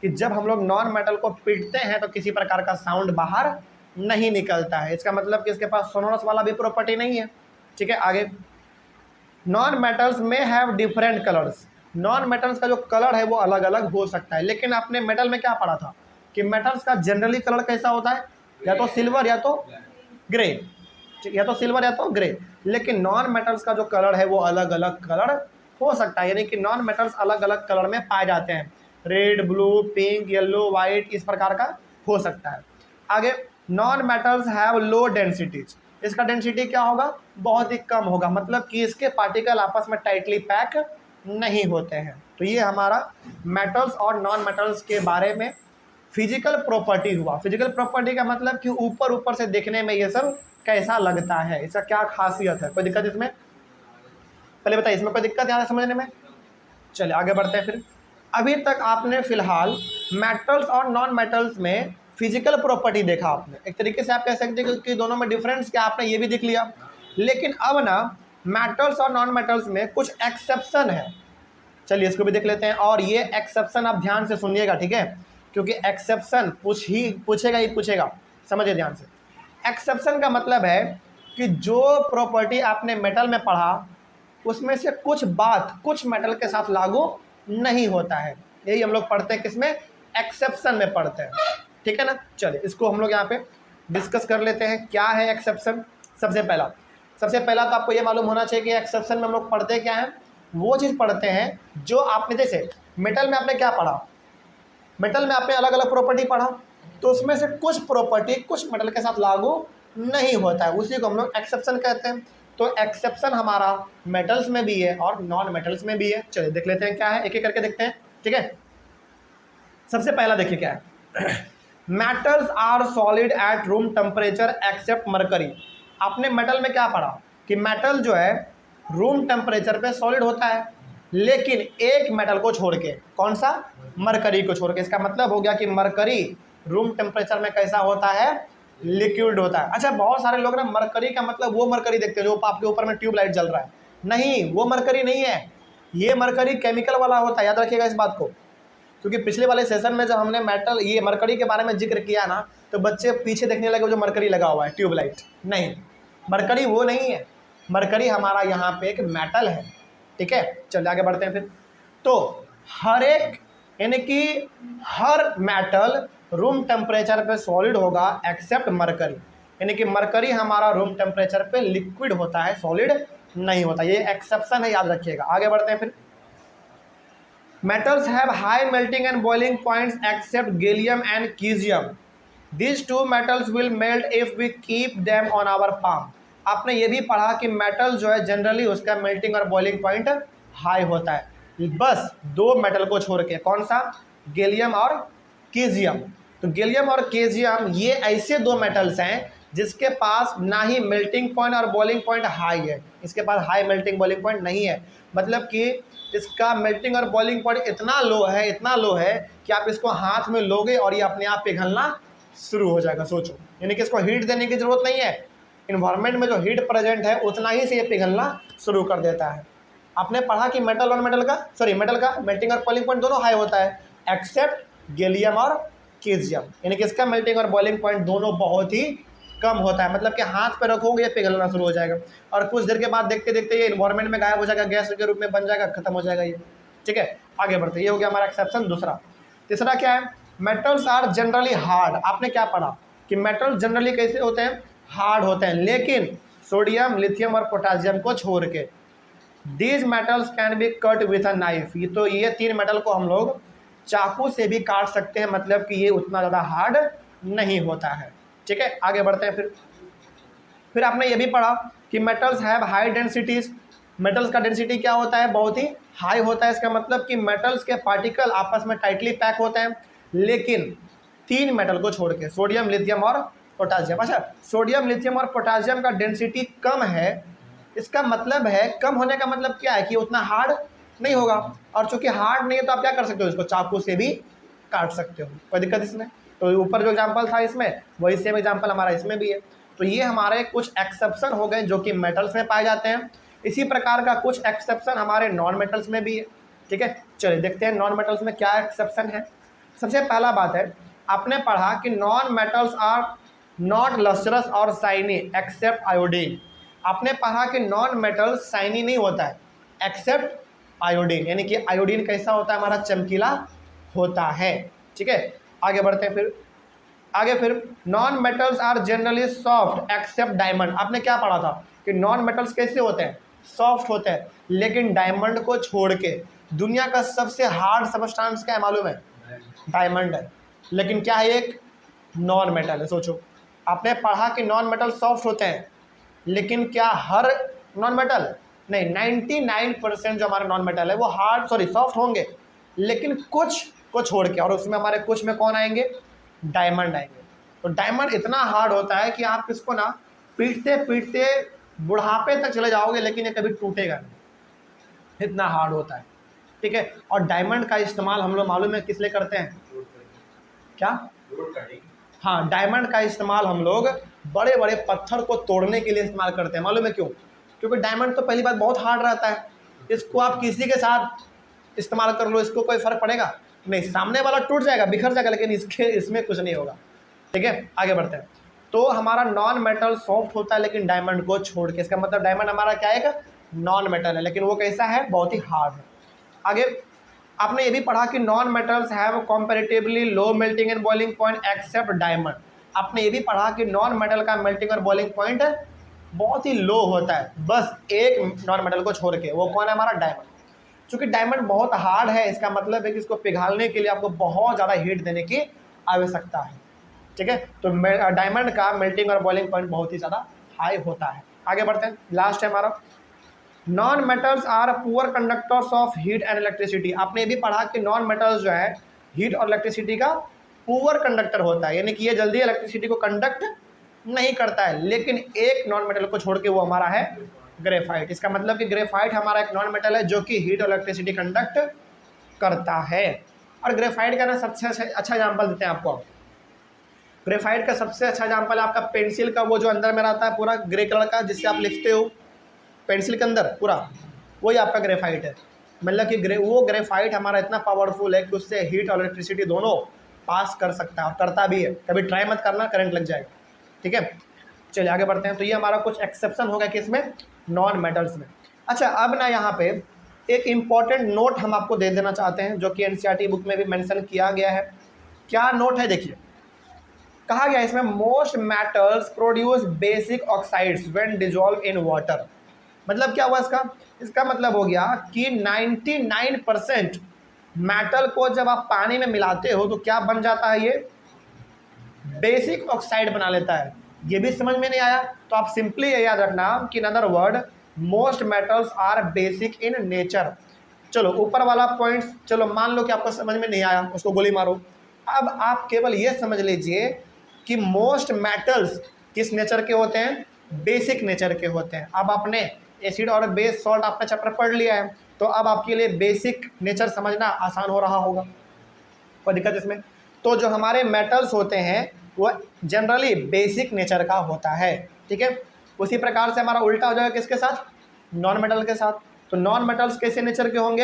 कि जब हम लोग नॉन मेटल को पीटते हैं तो किसी प्रकार का साउंड बाहर नहीं निकलता है। इसका मतलब कि इसके पास सोनोरस वाला भी प्रॉपर्टी नहीं है, ठीक है। आगे नॉन मेटल्स में have different colours. Non metals का जो कलर है वो अलग अलग हो सकता है, लेकिन आपने मेटल में क्या पढ़ा था कि मेटल्स का जनरली कलर कैसा होता है? या तो सिल्वर या तो ग्रे। या तो सिल्वर या तो ग्रे। लेकिन नॉन मेटल्स का जो कलर है वो अलग अलग कलर हो सकता है, यानी कि नॉन मेटल्स अलग अलग कलर में पाए जाते हैं, red, blue, pink, yellow, white, इस प्रकार का हो सकता है। आगे, non metals have low densities, इसका डेंसिटी क्या होगा, बहुत ही कम होगा, मतलब कि इसके पार्टिकल आपस में टाइटली पैक नहीं होते हैं। तो ये हमारा मेटल्स और नॉन मेटल्स के बारे में फिजिकल प्रॉपर्टी हुआ। फिजिकल प्रॉपर्टी का मतलब कि ऊपर ऊपर से देखने में ये सब कैसा लगता है, इसका क्या खासियत है, कोई दिक्कत इसमें, पहले बताइए इसमें कोई दिक्कत यहाँ समझने में। चलिए आगे बढ़ते हैं फिर। अभी तक आपने फिलहाल मेटल्स और नॉन मेटल्स में फिजिकल प्रॉपर्टी देखा आपने, एक तरीके से आप कह सकते हैं कि दोनों में डिफरेंस क्या, आपने ये भी देख लिया। लेकिन अब ना मेटल्स और नॉन मेटल्स में कुछ एक्सेप्शन है, चलिए इसको भी देख लेते हैं। और ये एक्सेप्शन आप ध्यान से सुनिएगा, ठीक है, क्योंकि एक्सेप्शन पूछेगा ही पूछेगा, समझिए ध्यान से। एक्सेप्शन का मतलब है कि जो प्रॉपर्टी आपने मेटल में पढ़ा उसमें से कुछ बात कुछ मेटल के साथ लागू नहीं होता है, यही हम लोग पढ़ते हैं किसमें, एक्सेप्शन में पढ़ते हैं, ठीक है ना। चलिए इसको हम लोग यहाँ पे डिस्कस कर लेते हैं, क्या है एक्सेप्शन। सबसे पहला तो आपको ये मालूम होना चाहिए कि एक्सेप्शन में हम लोग पढ़ते क्या है, वो चीज़ पढ़ते हैं जो आपने, जैसे मेटल में आपने क्या पढ़ा, मेटल में आपने अलग अलग प्रॉपर्टी पढ़ा, तो उसमें से कुछ प्रॉपर्टी कुछ मेटल के साथ लागू नहीं होता है, उसी को हम लोग एक्सेप्शन कहते हैं। तो एक्सेप्शन हमारा मेटल्स में भी है और नॉन मेटल्स में भी है। चलिए देख लेते हैं क्या है, एक एक करके देखते हैं, ठीक है। सबसे पहला देखिए क्या है, metals are solid at room temperature except mercury. आपने मेटल में क्या पढ़ा कि मेटल जो है रूम टेम्परेचर पे सॉलिड होता है, लेकिन एक मेटल को छोड़ के, कौन सा, मरकरी को छोड़ के। इसका मतलब हो गया कि मरकरी रूम टेम्परेचर में कैसा होता है, लिक्विड होता है। अच्छा, बहुत सारे लोग ना मरकरी का मतलब वो मरकरी देखते हैं जो आपके ऊपर में ट्यूबलाइट जल रहा है, नहीं, वो मरकरी नहीं है, ये मरकरी केमिकल वाला होता है, याद रखिएगा इस बात को। क्योंकि पिछले वाले सेशन में जब हमने मेटल ये मरकरी के बारे में जिक्र किया ना, तो बच्चे पीछे देखने लगे जो मरकरी लगा हुआ है ट्यूबलाइट, नहीं, मरकरी वो नहीं है, मरकरी हमारा यहाँ पे एक मेटल है, ठीक है। चलिए आगे बढ़ते हैं फिर। तो हर एक, यानी कि हर मेटल रूम टेम्परेचर पे सॉलिड होगा एक्सेप्ट मरकरी, यानी कि मरकरी हमारा रूम टेम्परेचर पे लिक्विड होता है, सॉलिड नहीं होता, ये एक्सेप्शन है, याद रखिएगा। आगे बढ़ते हैं फिर। Metals have high melting and boiling points except gallium and caesium, these two metals will melt if we keep them on our palm। आपने ये भी पढ़ा कि मेटल जो है जनरली उसका मेल्टिंग और बॉइलिंग पॉइंट हाई होता है, बस दो मेटल को छोड़ के, कौन सा, गैलियम और केजियम। तो गैलियम और केजियम ये ऐसे दो मेटल्स हैं जिसके पास ना ही मेल्टिंग पॉइंट और बॉइलिंग पॉइंट हाई है, इसके पास हाई मेल्टिंग बॉइलिंग पॉइंट नहीं है, मतलब कि इसका मेल्टिंग और बॉइलिंग पॉइंट इतना लो है कि आप इसको हाथ में लोगे और ये अपने आप पिघलना शुरू हो जाएगा, सोचो, यानी कि इसको हीट देने की जरूरत नहीं है, इन्वायरमेंट में जो हीट प्रेजेंट है उतना ही से ये पिघलना शुरू कर देता है। आपने पढ़ा कि मेटल का मेल्टिंग और बॉइलिंग पॉइंट दोनों हाई होता है एक्सेप्ट गैलियम और केजियम, यानी कि इसका मेल्टिंग और बॉइलिंग पॉइंट दोनों बहुत ही कम होता है, मतलब कि हाथ पे रखोगे ये पिघलना शुरू हो जाएगा और कुछ देर के बाद देखते देखते ये इन्वायरमेंट में गायब हो जाएगा, गैस के रूप में बन जाएगा, खत्म हो जाएगा ये, ठीक है। आगे बढ़ते, ये हो गया हमारा एक्सेप्शन दूसरा। तीसरा क्या है, मेटल्स आर जनरली हार्ड। आपने क्या पढ़ा कि मेटल जनरली कैसे होते हैं, हार्ड होते हैं, लेकिन सोडियम, लिथियम और पोटेशियम को छोड़ के। These metals can be cut with a knife, तो ये तीन मेटल को हम लोग चाकू से भी काट सकते हैं, मतलब कि ये उतना ज़्यादा हार्ड नहीं होता है, ठीक है। आगे बढ़ते हैं फिर आपने ये भी पढ़ा कि metals have high densities. Metals का डेंसिटी क्या होता है, बहुत ही हाई होता है, इसका मतलब कि मेटल्स के पार्टिकल आपस में टाइटली पैक होते हैं, लेकिन तीन मेटल को छोड़ के, सोडियम, लिथियम और पोटेशियम। अच्छा, सोडियम, लिथियम और पोटेशियम का डेंसिटी कम है, इसका मतलब है, कम होने का मतलब क्या है कि उतना हार्ड नहीं होगा, और चूंकि हार्ड नहीं है तो आप क्या कर सकते हो, इसको चाकू से भी काट सकते हो, कोई दिक्कत इसमें। तो ऊपर जो एग्जाम्पल था इसमें, वही सेम एग्जाम्पल हमारा इसमें भी है। तो ये हमारे कुछ एक्सेप्शन हो गए जो कि मेटल्स में पाए जाते हैं, इसी प्रकार का कुछ एक्सेप्शन हमारे नॉन मेटल्स में भी है, ठीक है। चलिए देखते हैं नॉन मेटल्स में क्या एक्सेप्शन है। सबसे पहला बात है, आपने पढ़ा कि non metals are not lustrous और शाइनी एक्सेप्ट आयोडीन। आपने पढ़ा कि नॉन मेटल्स शाइनी नहीं होता है एक्सेप्ट आयोडीन, यानी कि आयोडीन कैसा होता है, हमारा चमकीला होता है, ठीक है। आगे बढ़ते हैं फिर। आगे फिर non metals are generally soft except diamond. आपने क्या पढ़ा था कि नॉन मेटल्स कैसे होते हैं, सॉफ्ट होते हैं, लेकिन डायमंड को छोड़ के दुनिया का सबसे हार्ड सबस्टांस क्या है मालूम है, डायमंड है। लेकिन क्या है, एक नॉन मेटल है। सोचो, आपने पढ़ा कि नॉन मेटल सॉफ्ट होते हैं, लेकिन क्या हर नॉन मेटल नहीं, 99% जो हमारे नॉन मेटल है वो सॉफ्ट होंगे, लेकिन कुछ को छोड़ के, और उसमें हमारे कुछ में कौन आएंगे, डायमंड आएंगे। तो डायमंड इतना हार्ड होता है कि आप इसको ना पीटते पीटते बुढ़ापे तक चले जाओगे, लेकिन ये कभी टूटेगा नहीं, इतना हार्ड होता है। ठीक है, और डायमंड का इस्तेमाल हम लोग मालूम है किस लिए करते हैं, क्या, हाँ, डायमंड का इस्तेमाल हम लोग बड़े बड़े पत्थर को तोड़ने के लिए इस्तेमाल करते हैं। मालूम है क्यों, क्योंकि डायमंड तो पहली बात बहुत हार्ड रहता है, इसको आप किसी के साथ इस्तेमाल कर लो, इसको कोई फ़र्क पड़ेगा नहीं, सामने वाला टूट जाएगा, बिखर जाएगा, लेकिन इसमें कुछ नहीं होगा। ठीक है, आगे बढ़ते हैं। तो हमारा नॉन मेटल सॉफ्ट होता है लेकिन डायमंड को छोड़ के, इसका मतलब डायमंड हमारा क्या है, नॉन मेटल है, लेकिन वो कैसा है, बहुत ही हार्ड है। आगे आपने ये भी पढ़ा कि non metals have comparatively low melting and boiling point accept diamond. आपने ये भी पढ़ा कि नॉन मेटल का मेल्टिंग और बॉइलिंग पॉइंट बहुत ही लो होता है, बस एक नॉन मेटल को छोड़ के, वो कौन है, हमारा डायमंड। चूँकि डायमंड बहुत हार्ड है, इसका मतलब है कि इसको पिघालने के लिए आपको बहुत ज़्यादा हीट देने की आवश्यकता है। ठीक है, तो डायमंड का मेल्टिंग और बॉइलिंग पॉइंट बहुत ही ज़्यादा हाई होता है। आगे बढ़ते हैं, लास्ट है हमारा, non metals are poor conductors of heat and electricity. आपने ये भी पढ़ा कि नॉन मेटल्स जो है हीट और इलेक्ट्रिसिटी का पुअर कंडक्टर होता है, यानी कि ये जल्दी इलेक्ट्रिसिटी को कंडक्ट नहीं करता है, लेकिन एक नॉन मेटल को छोड़ के, वो हमारा है ग्रेफाइट। इसका मतलब कि ग्रेफाइट हमारा एक नॉन मेटल है जो कि हीट और इलेक्ट्रिसिटी कंडक्ट करता है। और ग्रेफाइट का ना सबसे अच्छा एग्जाम्पल देते हैं आपको, ग्रेफाइट का सबसे अच्छा एग्जाम्पल है आपका पेंसिल का, वो जो अंदर में रहता है पूरा ग्रे कलर का, जिससे आप लिखते हो पेंसिल के अंदर पूरा, वही आपका ग्रेफाइट है। मतलब कि वो ग्रेफाइट हमारा इतना पावरफुल है कि उससे हीट और इलेक्ट्रिसिटी दोनों पास कर सकता है, और करता भी है। कभी ट्राई मत करना, करंट लग जाएगा। ठीक है, चलिए आगे बढ़ते हैं। तो ये हमारा कुछ एक्सेप्शन होगा किसमें, नॉन मेटल्स में। अच्छा, अब ना यहाँ पे एक इम्पॉर्टेंट नोट हम आपको दे देना चाहते हैं, जो कि एनसीईआरटी बुक में भी मेंशन किया गया है। क्या नोट है, देखिए, कहा गया इसमें, most metals produce basic oxides when dissolve in water. मतलब क्या हुआ इसका, इसका मतलब हो गया कि 99% मेटल को जब आप पानी में मिलाते हो तो क्या बन जाता है, ये बेसिक ऑक्साइड बना लेता है। ये भी समझ में नहीं आया तो आप सिंपली ये याद रखना कि in other word most metals are basic in nature. चलो ऊपर वाला पॉइंट, चलो मान लो कि आपको समझ में नहीं आया, उसको गोली मारो। अब आप केवल ये समझ लीजिए कि मोस्ट मेटल्स किस नेचर के होते हैं, बेसिक नेचर के होते हैं। अब आपने एसिड और बेस सॉल्ट आपने चैप्टर पढ़ लिया है, तो अब आपके लिए बेसिक नेचर समझना आसान हो रहा होगा, कोई दिक्कत इसमें। तो जो हमारे मेटल्स होते हैं वो जनरली बेसिक नेचर का होता है। ठीक है, उसी प्रकार से हमारा उल्टा हो जाएगा किसके साथ, नॉन मेटल के साथ। तो नॉन मेटल्स कैसे नेचर के होंगे,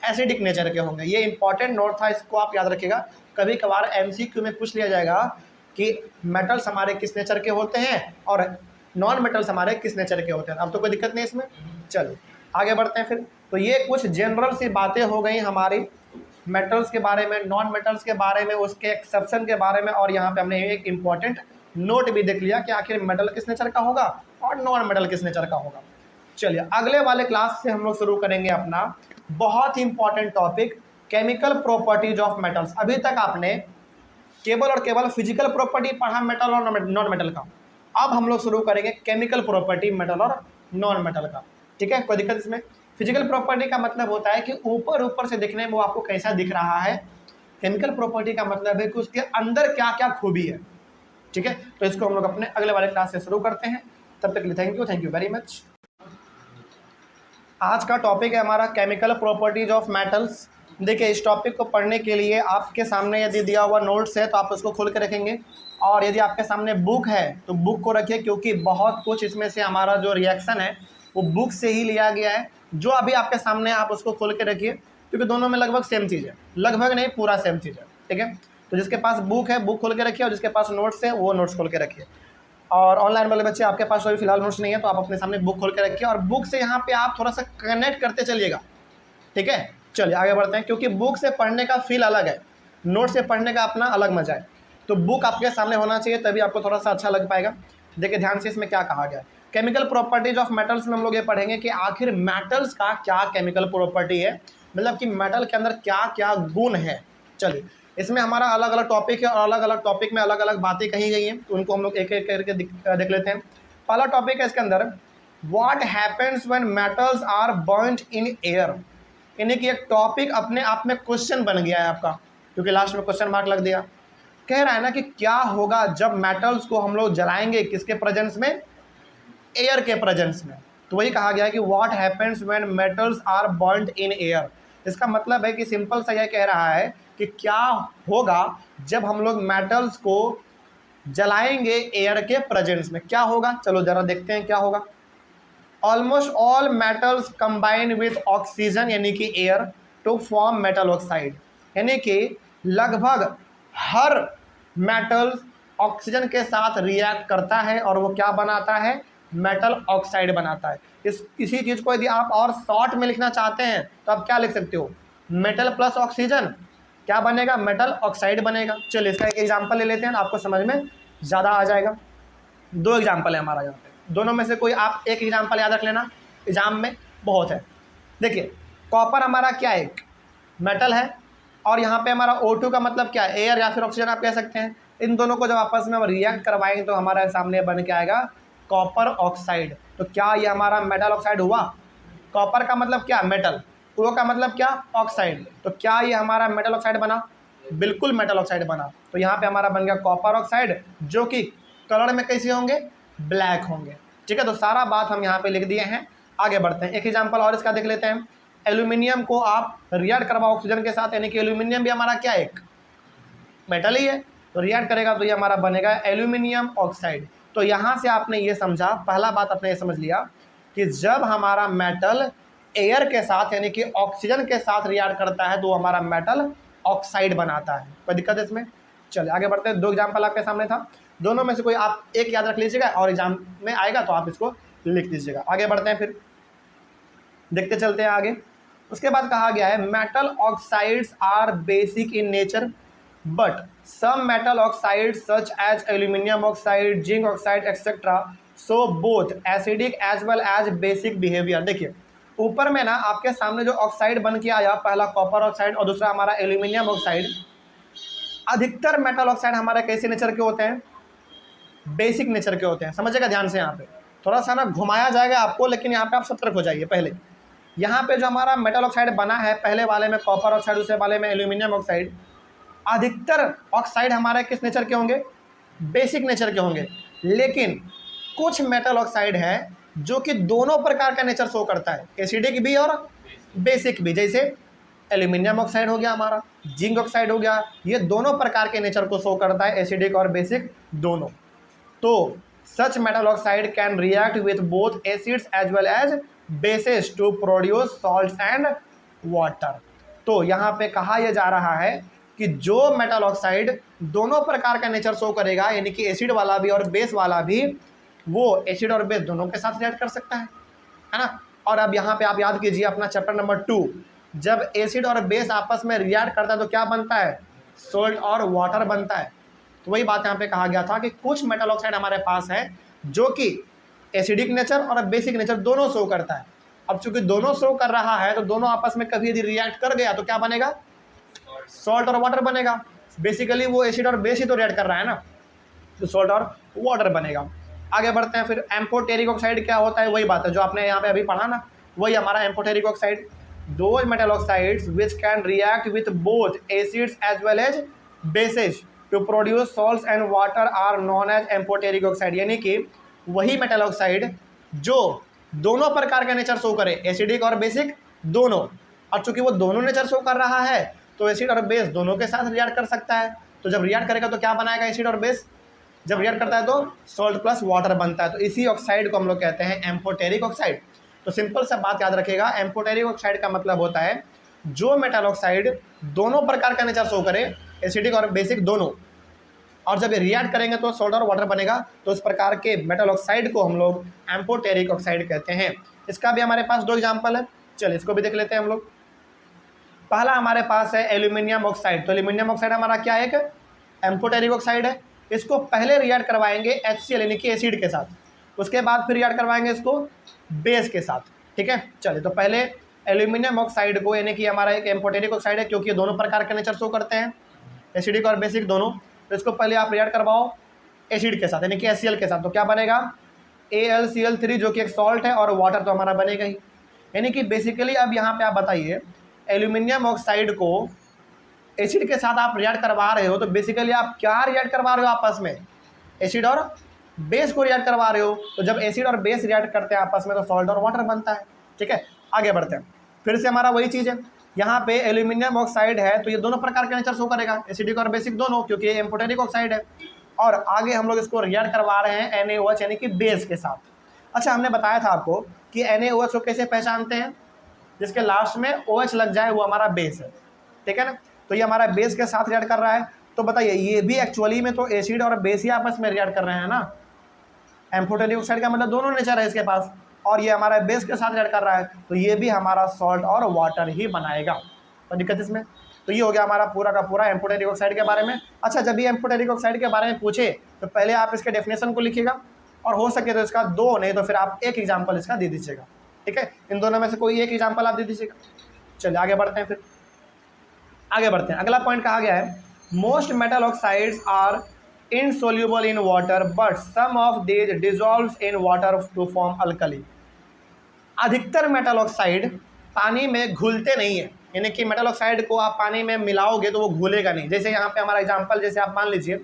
एसिडिक नेचर के होंगे। ये इंपॉर्टेंट नोट था, इसको आप याद रखिएगा। कभी कभार एमसीक्यू में पूछ लिया जाएगा कि मेटल्स हमारे किस नेचर के होते हैं और नॉन मेटल्स हमारे किस नेचर के होते हैं। अब तो कोई दिक्कत नहीं इसमें। चलो आगे बढ़ते हैं फिर। तो ये कुछ जनरल सी बातें हो गई हमारी मेटल्स के बारे में, नॉन मेटल्स के बारे में, उसके एक्सेप्शन के बारे में, और यहाँ पे हमने एक इम्पॉर्टेंट नोट भी देख लिया कि आखिर मेटल किस नेचर का होगा और नॉन मेटल किस नेचर का होगा। चलिए अगले वाले क्लास से हम लोग शुरू करेंगे अपना बहुत ही important topic, chemical properties of metals. अभी तक आपने केवल और केवल फिजिकल प्रॉपर्टी पढ़ा मेटल और नॉन मेटल का, अब हम लोग शुरू करेंगे केमिकल प्रॉपर्टी मेटल और नॉन मेटल का। ठीक है, कोई दिक्कत इसमें। फिजिकल प्रॉपर्टी का मतलब होता है कि ऊपर ऊपर से दिखने में वो आपको कैसा दिख रहा है। केमिकल प्रॉपर्टी का मतलब है कि उसके अंदर क्या क्या खूबी है। ठीक है, तो इसको हम लोग अपने अगले वाले क्लास से शुरू करते हैं। तब तक के लिए थैंक यू वेरी मच। आज का टॉपिक है हमारा केमिकल प्रॉपर्टीज ऑफ मेटल्स। देखिए, इस टॉपिक को पढ़ने के लिए आपके सामने यदि दिया हुआ नोट्स है तो आप उसको खोल के रखेंगे, और यदि आपके सामने बुक है तो बुक को रखिए, क्योंकि बहुत कुछ इसमें से हमारा जो रिएक्शन है वो बुक से ही लिया गया है। जो अभी आपके सामने आप उसको खोल के रखिए, क्योंकि दोनों में लगभग सेम चीज़ है, लगभग नहीं पूरा सेम चीज़ है। ठीक है, तो जिसके पास बुक है बुक खोल के रखिए, और जिसके पास नोट्स है वो नोट्स खोल के रखिए। और ऑनलाइन वाले बच्चे, आपके पास अभी फिलहाल नोट्स नहीं है तो आप अपने सामने बुक खोल के रखिए, और बुक से यहाँ पे आप थोड़ा सा कनेक्ट करते चलिएगा। ठीक है, चलिए आगे बढ़ते हैं, क्योंकि बुक से पढ़ने का फील अलग है, नोट से पढ़ने का अपना अलग मजा है। तो तो बुक आपके सामने होना चाहिए, तभी आपको थोड़ा सा अच्छा लग पाएगा। देखिए ध्यान से इसमें क्या कहा गया है। केमिकल प्रॉपर्टीज ऑफ मेटल्स में हम लोग ये पढ़ेंगे कि आखिर मेटल्स का क्या केमिकल प्रॉपर्टी है, मतलब कि मेटल के अंदर क्या क्या गुण है। चलिए, इसमें हमारा अलग अलग टॉपिक है और अलग अलग टॉपिक में अलग अलग बातें कही गई हैं, तो उनको हम लोग एक एक करके देख लेते हैं। पहला टॉपिक है इसके अंदर, what happens when metals are burned in air. यानी कि एक टॉपिक अपने आप में क्वेश्चन बन गया है आपका, क्योंकि लास्ट में क्वेश्चन मार्क लग दिया। कह रहा है ना कि क्या होगा जब मेटल्स को हम लोग जलाएंगे, किसके प्रेजेंस में, एयर के प्रेजेंस में। तो वही कहा गया है कि what happens when metals are burned in air. इसका मतलब है कि सिंपल सा यह कह रहा है कि क्या होगा जब हम लोग मेटल्स को जलाएंगे एयर के प्रेजेंस में, क्या होगा। चलो जरा देखते हैं क्या होगा। Almost all metals combine with oxygen यानी कि air to form metal oxide. यानी कि लगभग हर मेटल्स ऑक्सीजन के साथ रिएक्ट करता है और वो क्या बनाता है, मेटल ऑक्साइड बनाता है। इसी चीज़ को यदि आप और शॉर्ट में लिखना चाहते हैं तो आप क्या लिख सकते हो, मेटल प्लस ऑक्सीजन क्या बनेगा, मेटल ऑक्साइड बनेगा। चलिए इसका एक एग्जांपल ले लेते हैं, आपको समझ में ज़्यादा आ जाएगा। दो एग्जांपल है हमारा यहाँ पे, दोनों में से कोई आप एक एग्जांपल याद रख लेना, एग्जाम में बहुत है। देखिए कॉपर हमारा क्या है, एक मेटल है, और यहाँ पे हमारा O2 का मतलब क्या है, एयर या फिर ऑक्सीजन आप कह सकते हैं। इन दोनों को जब आपस में हम रिएक्ट करवाएंगे तो हमारे सामने बन के आएगा कॉपर ऑक्साइड। तो क्या ये हमारा मेटल ऑक्साइड हुआ। कॉपर का मतलब क्या, मेटल, O का मतलब क्या, ऑक्साइड। तो क्या ये हमारा मेटल ऑक्साइड बना, बिल्कुल मेटल ऑक्साइड बना। तो यहाँ पे हमारा बन गया कॉपर ऑक्साइड, जो कि कलर में कैसे होंगे, ब्लैक होंगे। ठीक है, तो सारा बात हम यहाँ पे लिख दिए हैं। आगे बढ़ते हैं, एक एग्जांपल और इसका देख लेते हैं। एल्यूमिनियम को आप रिएक्ट करवाओ ऑक्सीजन के साथ, यानी कि एल्यूमिनियम भी हमारा क्या है, एक मेटल ही है, तो रिएक्ट करेगा तो ये हमारा बनेगा एल्यूमिनियम ऑक्साइड। तो यहाँ से आपने ये समझा, पहला बात आपने ये समझ लिया कि जब हमारा मेटल एयर के साथ यानी कि ऑक्सीजन के साथ रिएक्ट करता है तो हमारा मेटल ऑक्साइड बनाता है। कोई दिक्कत है इसमें। चलिए आगे बढ़ते हैं, दो एग्जाम्पल आपके सामने था, दोनों में से कोई आप एक याद रख लीजिएगा और एग्जाम में आएगा तो आप इसको लिख दीजिएगा। आगे बढ़ते हैं, फिर देखते चलते हैं आगे। उसके बाद कहा गया है metal oxides are basic in nature but some metal oxides such as aluminium oxide, zinc oxide etcetera so both acidic as well as basic behaviour. देखिए ऊपर में ना आपके सामने जो ऑक्साइड बन के आया, पहला कॉपर ऑक्साइड और दूसरा हमारा एल्यूमिनियम ऑक्साइड। अधिकतर मेटल ऑक्साइड हमारे कैसे नेचर के होते हैं, बेसिक नेचर के होते हैं। समझिएगा ध्यान से, यहाँ पे थोड़ा सा ना घुमाया जाएगा आपको, लेकिन यहाँ पे आप सतर्क हो जाइए। पहले यहाँ पे जो हमारा मेटल ऑक्साइड बना है, पहले वाले में कॉपर ऑक्साइड, दूसरे वाले में एल्यूमिनियम ऑक्साइड, अधिकतर ऑक्साइड हमारे किस नेचर के होंगे, बेसिक नेचर के होंगे। लेकिन कुछ मेटल ऑक्साइड है जो कि दोनों प्रकार का नेचर शो करता है, एसिडिक भी और बेसिक भी। जैसे एल्यूमिनियम ऑक्साइड हो गया हमारा, जिंक ऑक्साइड हो गया, ये दोनों प्रकार के नेचर को शो करता है, एसिडिक और बेसिक दोनों। तो such metal oxide can react with both acids as well as bases to produce salts and water. तो यहाँ पे कहा यह जा रहा है कि जो मेटल ऑक्साइड दोनों प्रकार का नेचर शो करेगा, यानी कि एसिड वाला भी और बेस वाला भी, वो एसिड और बेस दोनों के साथ रिएक्ट कर सकता है ना। और अब यहाँ पे आप याद कीजिए अपना चैप्टर नंबर 2, जब एसिड और बेस आपस में रिएक्ट करता है तो क्या बनता है, सोल्ट और वाटर बनता है। तो वही बात यहाँ पे कहा गया था कि कुछ मेटल ऑक्साइड हमारे पास है जो कि एसिडिक नेचर और बेसिक नेचर दोनों शो करता है। अब चूंकि दोनों शो कर रहा है तो दोनों आपस में कभी यदि रिएक्ट कर गया तो क्या बनेगा, सॉल्ट और वाटर बनेगा। बेसिकली वो एसिड और बेस ही तो रिएक्ट कर रहा है ना, तो सॉल्ट और वाटर बनेगा। आगे बढ़ते हैं, फिर एम्फोटेरिक ऑक्साइड क्या होता है, वही बात है जो आपने यहाँ पे अभी पढ़ा ना, वही हमारा amphoteric oxide. Those metal oxides which can react with both acids as well as bases to produce salts and water are known as amphoteric oxide. यानी कि वही मेटल ऑक्साइड जो दोनों प्रकार का नेचर शो करे, एसिडिक और बेसिक दोनों, और चूंकि वो दोनों नेचर शो कर रहा है तो एसिड और बेस दोनों के साथ रिएक्ट कर सकता है। तो जब रिएक्ट करेगा तो क्या बनाएगा, एसिड और बेस, जब रिएक्ट करता है तो सॉल्ट प्लस वाटर बनता है। तो इसी ऑक्साइड को हम लोग कहते हैं एम्फोटेरिक ऑक्साइड। तो सिंपल सा बात याद रखिएगा, एम्फोटेरिक ऑक्साइड का मतलब होता है जो मेटल ऑक्साइड दोनों प्रकार का नेचर शो करे, एसिडिक और बेसिक दोनों, और जब ये रिएक्ट करेंगे तो सोल्ट और वाटर बनेगा। तो इस प्रकार के मेटल ऑक्साइड को हम लोग एम्फोटेरिक ऑक्साइड कहते हैं। इसका भी हमारे पास दो एग्जांपल है, चलिए इसको भी देख लेते हैं हम लोग। पहला हमारे पास है एल्यूमिनियम ऑक्साइड। तो एल्यूमिनियम ऑक्साइड हमारा क्या है, एक एम्फोटेरिक ऑक्साइड है, इसको पहले रिएक्ट करवाएंगे HCl यानी कि एसिड के साथ, उसके बाद फिर रिएक्ट करवाएंगे इसको बेस के साथ। ठीक है, चलिए तो पहले एल्यूमिनियम ऑक्साइड को, यानी कि हमारा एक एम्फोटेरिक ऑक्साइड है क्योंकि ये दोनों प्रकार के नेचर शो करते हैं, एसिडिक और बेसिक दोनों, तो इसको पहले आप रिएक्ट करवाओ एसिड के साथ यानी कि HCl के साथ, तो क्या बनेगा AlCl3 जो कि एक सॉल्ट है, और वाटर तो हमारा बनेगा ही। यानी कि बेसिकली अब यहाँ पे आप बताइए एल्यूमिनियम ऑक्साइड को एसिड के साथ आप रिएक्ट करवा रहे हो, तो बेसिकली आप क्या रिएक्ट करवा रहे हो आपस में, एसिड और बेस को रिएक्ट करवा रहे हो। तो जब एसिड और बेस रिएक्ट करते हैं आपस में तो सॉल्ट और वाटर बनता है। ठीक है, आगे बढ़ते हैं, फिर से हमारा वही चीज़ है, यहाँ पे एल्यूमिनियम ऑक्साइड है तो ये दोनों प्रकार के नेचर शो करेगा, एसिडिक और बेसिक दोनों, क्योंकि ये एम्फोटेरिक ऑक्साइड है। और आगे हम लोग इसको रिएक्ट करवा रहे हैं NaOH यानी कि बेस के साथ। अच्छा, हमने बताया था आपको कि NaOH को कैसे पहचानते हैं, जिसके लास्ट में OH लग जाए वो हमारा बेस है। ठीक है ना, तो ये हमारा बेस के साथ रिएक्ट कर रहा है, तो बताइए ये भी एक्चुअली में तो एसिड और बेस ही आपस में रिएक्ट कर रहे हैं ना। एम्फोटेरिक ऑक्साइड का मतलब दोनों नेचर है इसके पास, और ये हमारा बेस के साथ रिएक्ट कर रहा है, तो ये भी हमारा सॉल्ट और वाटर ही बनाएगा। तो दिक्कत इसमें, तो ये हो गया हमारा पूरा का पूरा एम्फोटेरिक ऑक्साइड के बारे में। अच्छा, जब ये एम्फोटेरिक ऑक्साइड के बारे में पूछे तो पहले आप इसके डेफिनेशन को लिखिएगा, और हो सके तो इसका 2 नहीं तो फिर आप एक एग्जाम्पल इसका दे दीजिएगा। ठीक है, इन दोनों में से कोई एक एग्जाम्पल आप दे दीजिएगा। चलिए आगे बढ़ते हैं, फिर आगे बढ़ते हैं। अगला पॉइंट कहा गया है most metal oxides are insoluble in water but some of these dissolves in water to form alkali। अधिकतर मेटल ऑक्साइड पानी में घुलते नहीं है, यानी कि मेटल ऑक्साइड को आप पानी में मिलाओगे तो वो घुलेगा नहीं। जैसे यहाँ पे हमारा एग्जांपल, जैसे आप मान लीजिए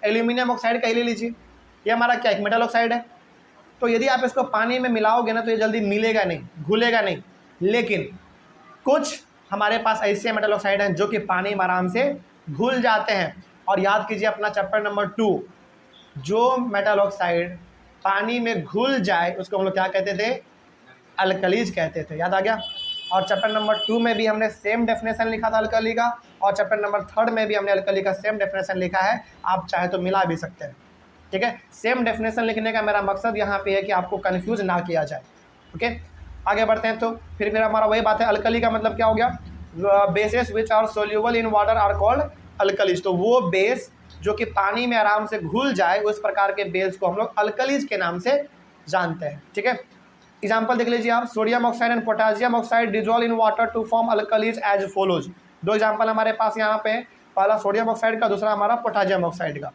एल्यूमिनियम ऑक्साइड का ही ले लीजिए, ये हमारा क्या एक मेटल ऑक्साइड है, तो यदि आप इसको पानी में मिलाओगे ना तो ये जल्दी मिलेगा नहीं, घुलेगा नहीं। लेकिन कुछ हमारे पास ऐसे मेटल ऑक्साइड हैं जो कि पानी में आराम से घुल जाते हैं। और याद कीजिए अपना चैप्टर नंबर 2, जो मेटल ऑक्साइड पानी में घुल जाए उसको हम लोग क्या कहते थे, अल्कलीज कहते थे। याद आ गया। और चैप्टर नंबर 2 में भी हमने सेम डेफिनेशन लिखा था अल्कली का, और चैप्टर नंबर 3 में भी हमने अल्कली का सेम डेफिनेशन लिखा है, आप चाहे तो मिला भी सकते हैं। ठीक है, सेम डेफिनेशन लिखने का मेरा मकसद यहाँ पे है कि आपको कन्फ्यूज ना किया जाए। ओके, आगे बढ़ते हैं। तो फिर हमारा वही बात है, अल्कली का मतलब क्या हो गया, bases which are soluble in water are called alkalis. तो वो बेस जो कि पानी में आराम से घुल जाए उस प्रकार के बेस को हम लोग अल्कलीज के नाम से जानते हैं। ठीक है, एग्जांपल देख लीजिए आप, sodium oxide and potassium oxide dissolve in water to form alkalis as follows. 2 example हमारे पास यहाँ पे, पहला सोडियम ऑक्साइड का, दूसरा हमारा पोटेशियम ऑक्साइड का।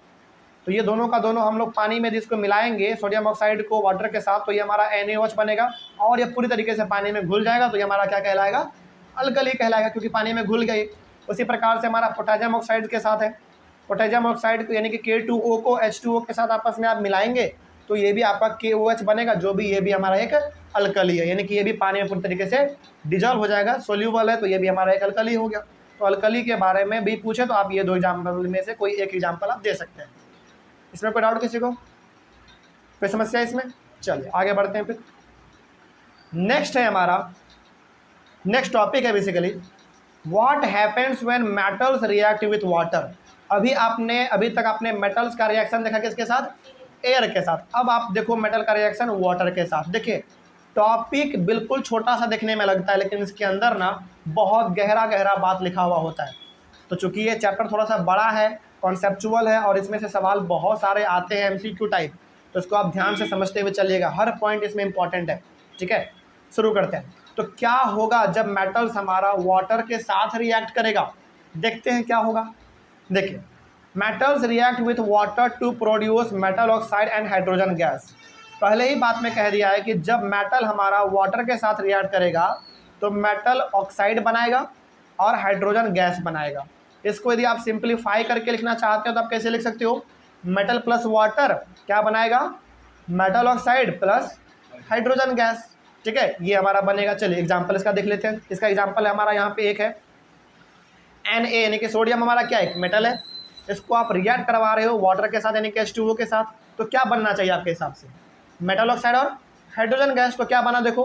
तो ये दोनों का दोनों हम लोग पानी में जिसको मिलाएंगे सोडियम ऑक्साइड को वाटर के साथ, तो ये हमारा NaOH बनेगा, और ये पूरी तरीके से पानी में घुल जाएगा, तो ये हमारा क्या कहलाएगा, अल्कली कहलाएगा, क्योंकि पानी में घुल गई। उसी प्रकार से हमारा पोटेशियम ऑक्साइड के साथ है, पोटेशियम ऑक्साइड को यानी कि K2O को H2O के साथ आपस में आप मिलाएंगे तो ये भी आपका KOH बनेगा, जो भी ये भी हमारा एक अल्कली है, यानी कि ये भी पानी में पूरी तरीके से डिजॉल्व हो जाएगा, सोल्यूबल है, तो ये भी हमारा एक अल्कली हो गया। तो अल्कली के बारे में भी पूछे तो आप ये 2 एग्जाम्पल में से कोई एक एग्जाम्पल आप दे सकते हैं। इसमें कोई डाउट किसी को, कोई समस्या इसमें? चलिए आगे बढ़ते हैं। फिर नेक्स्ट है हमारा, नेक्स्ट टॉपिक है basically what happens when metals react with water. अभी तक आपने मेटल्स का रिएक्शन देखा किसके साथ, एयर के साथ। अब आप देखो मेटल का रिएक्शन वाटर के साथ। देखिए टॉपिक बिल्कुल छोटा सा देखने में लगता है, लेकिन इसके अंदर ना बहुत गहरा गहरा बात लिखा हुआ होता है। तो चूंकि ये चैप्टर थोड़ा सा बड़ा है, कॉन्सेप्चुअल है, और इसमें से सवाल बहुत सारे आते हैं MCQ टाइप, तो इसको आप ध्यान से समझते हुए चलिएगा, हर पॉइंट इसमें इंपॉर्टेंट है। ठीक है, शुरू करते हैं। तो क्या होगा जब मेटल्स हमारा वाटर के साथ रिएक्ट करेगा, देखते हैं क्या होगा। देखिए metals react with water to produce metal oxide and hydrogen gas. पहले ही बात में कह दिया है कि जब मेटल हमारा वाटर के साथ रिएक्ट करेगा तो मेटल ऑक्साइड बनाएगा और हाइड्रोजन गैस बनाएगा। इसको यदि आप सिंप्लीफाई करके लिखना चाहते हो तो आप कैसे लिख सकते हो, मेटल प्लस वाटर क्या बनाएगा, metal oxide plus hydrogen gas. ठीक है, ये हमारा बनेगा। चलिए एग्जांपल इसका देख लेते हैं। इसका एग्जांपल हमारा यहाँ पे एक है Na यानी कि सोडियम हमारा क्या है, मेटल है, इसको आप रिएक्ट करवा रहे हो वाटर के साथ यानी कि H2O के साथ, तो क्या बनना चाहिए आपके हिसाब से, मेटल ऑक्साइड और हाइड्रोजन गैस। तो क्या बना, देखो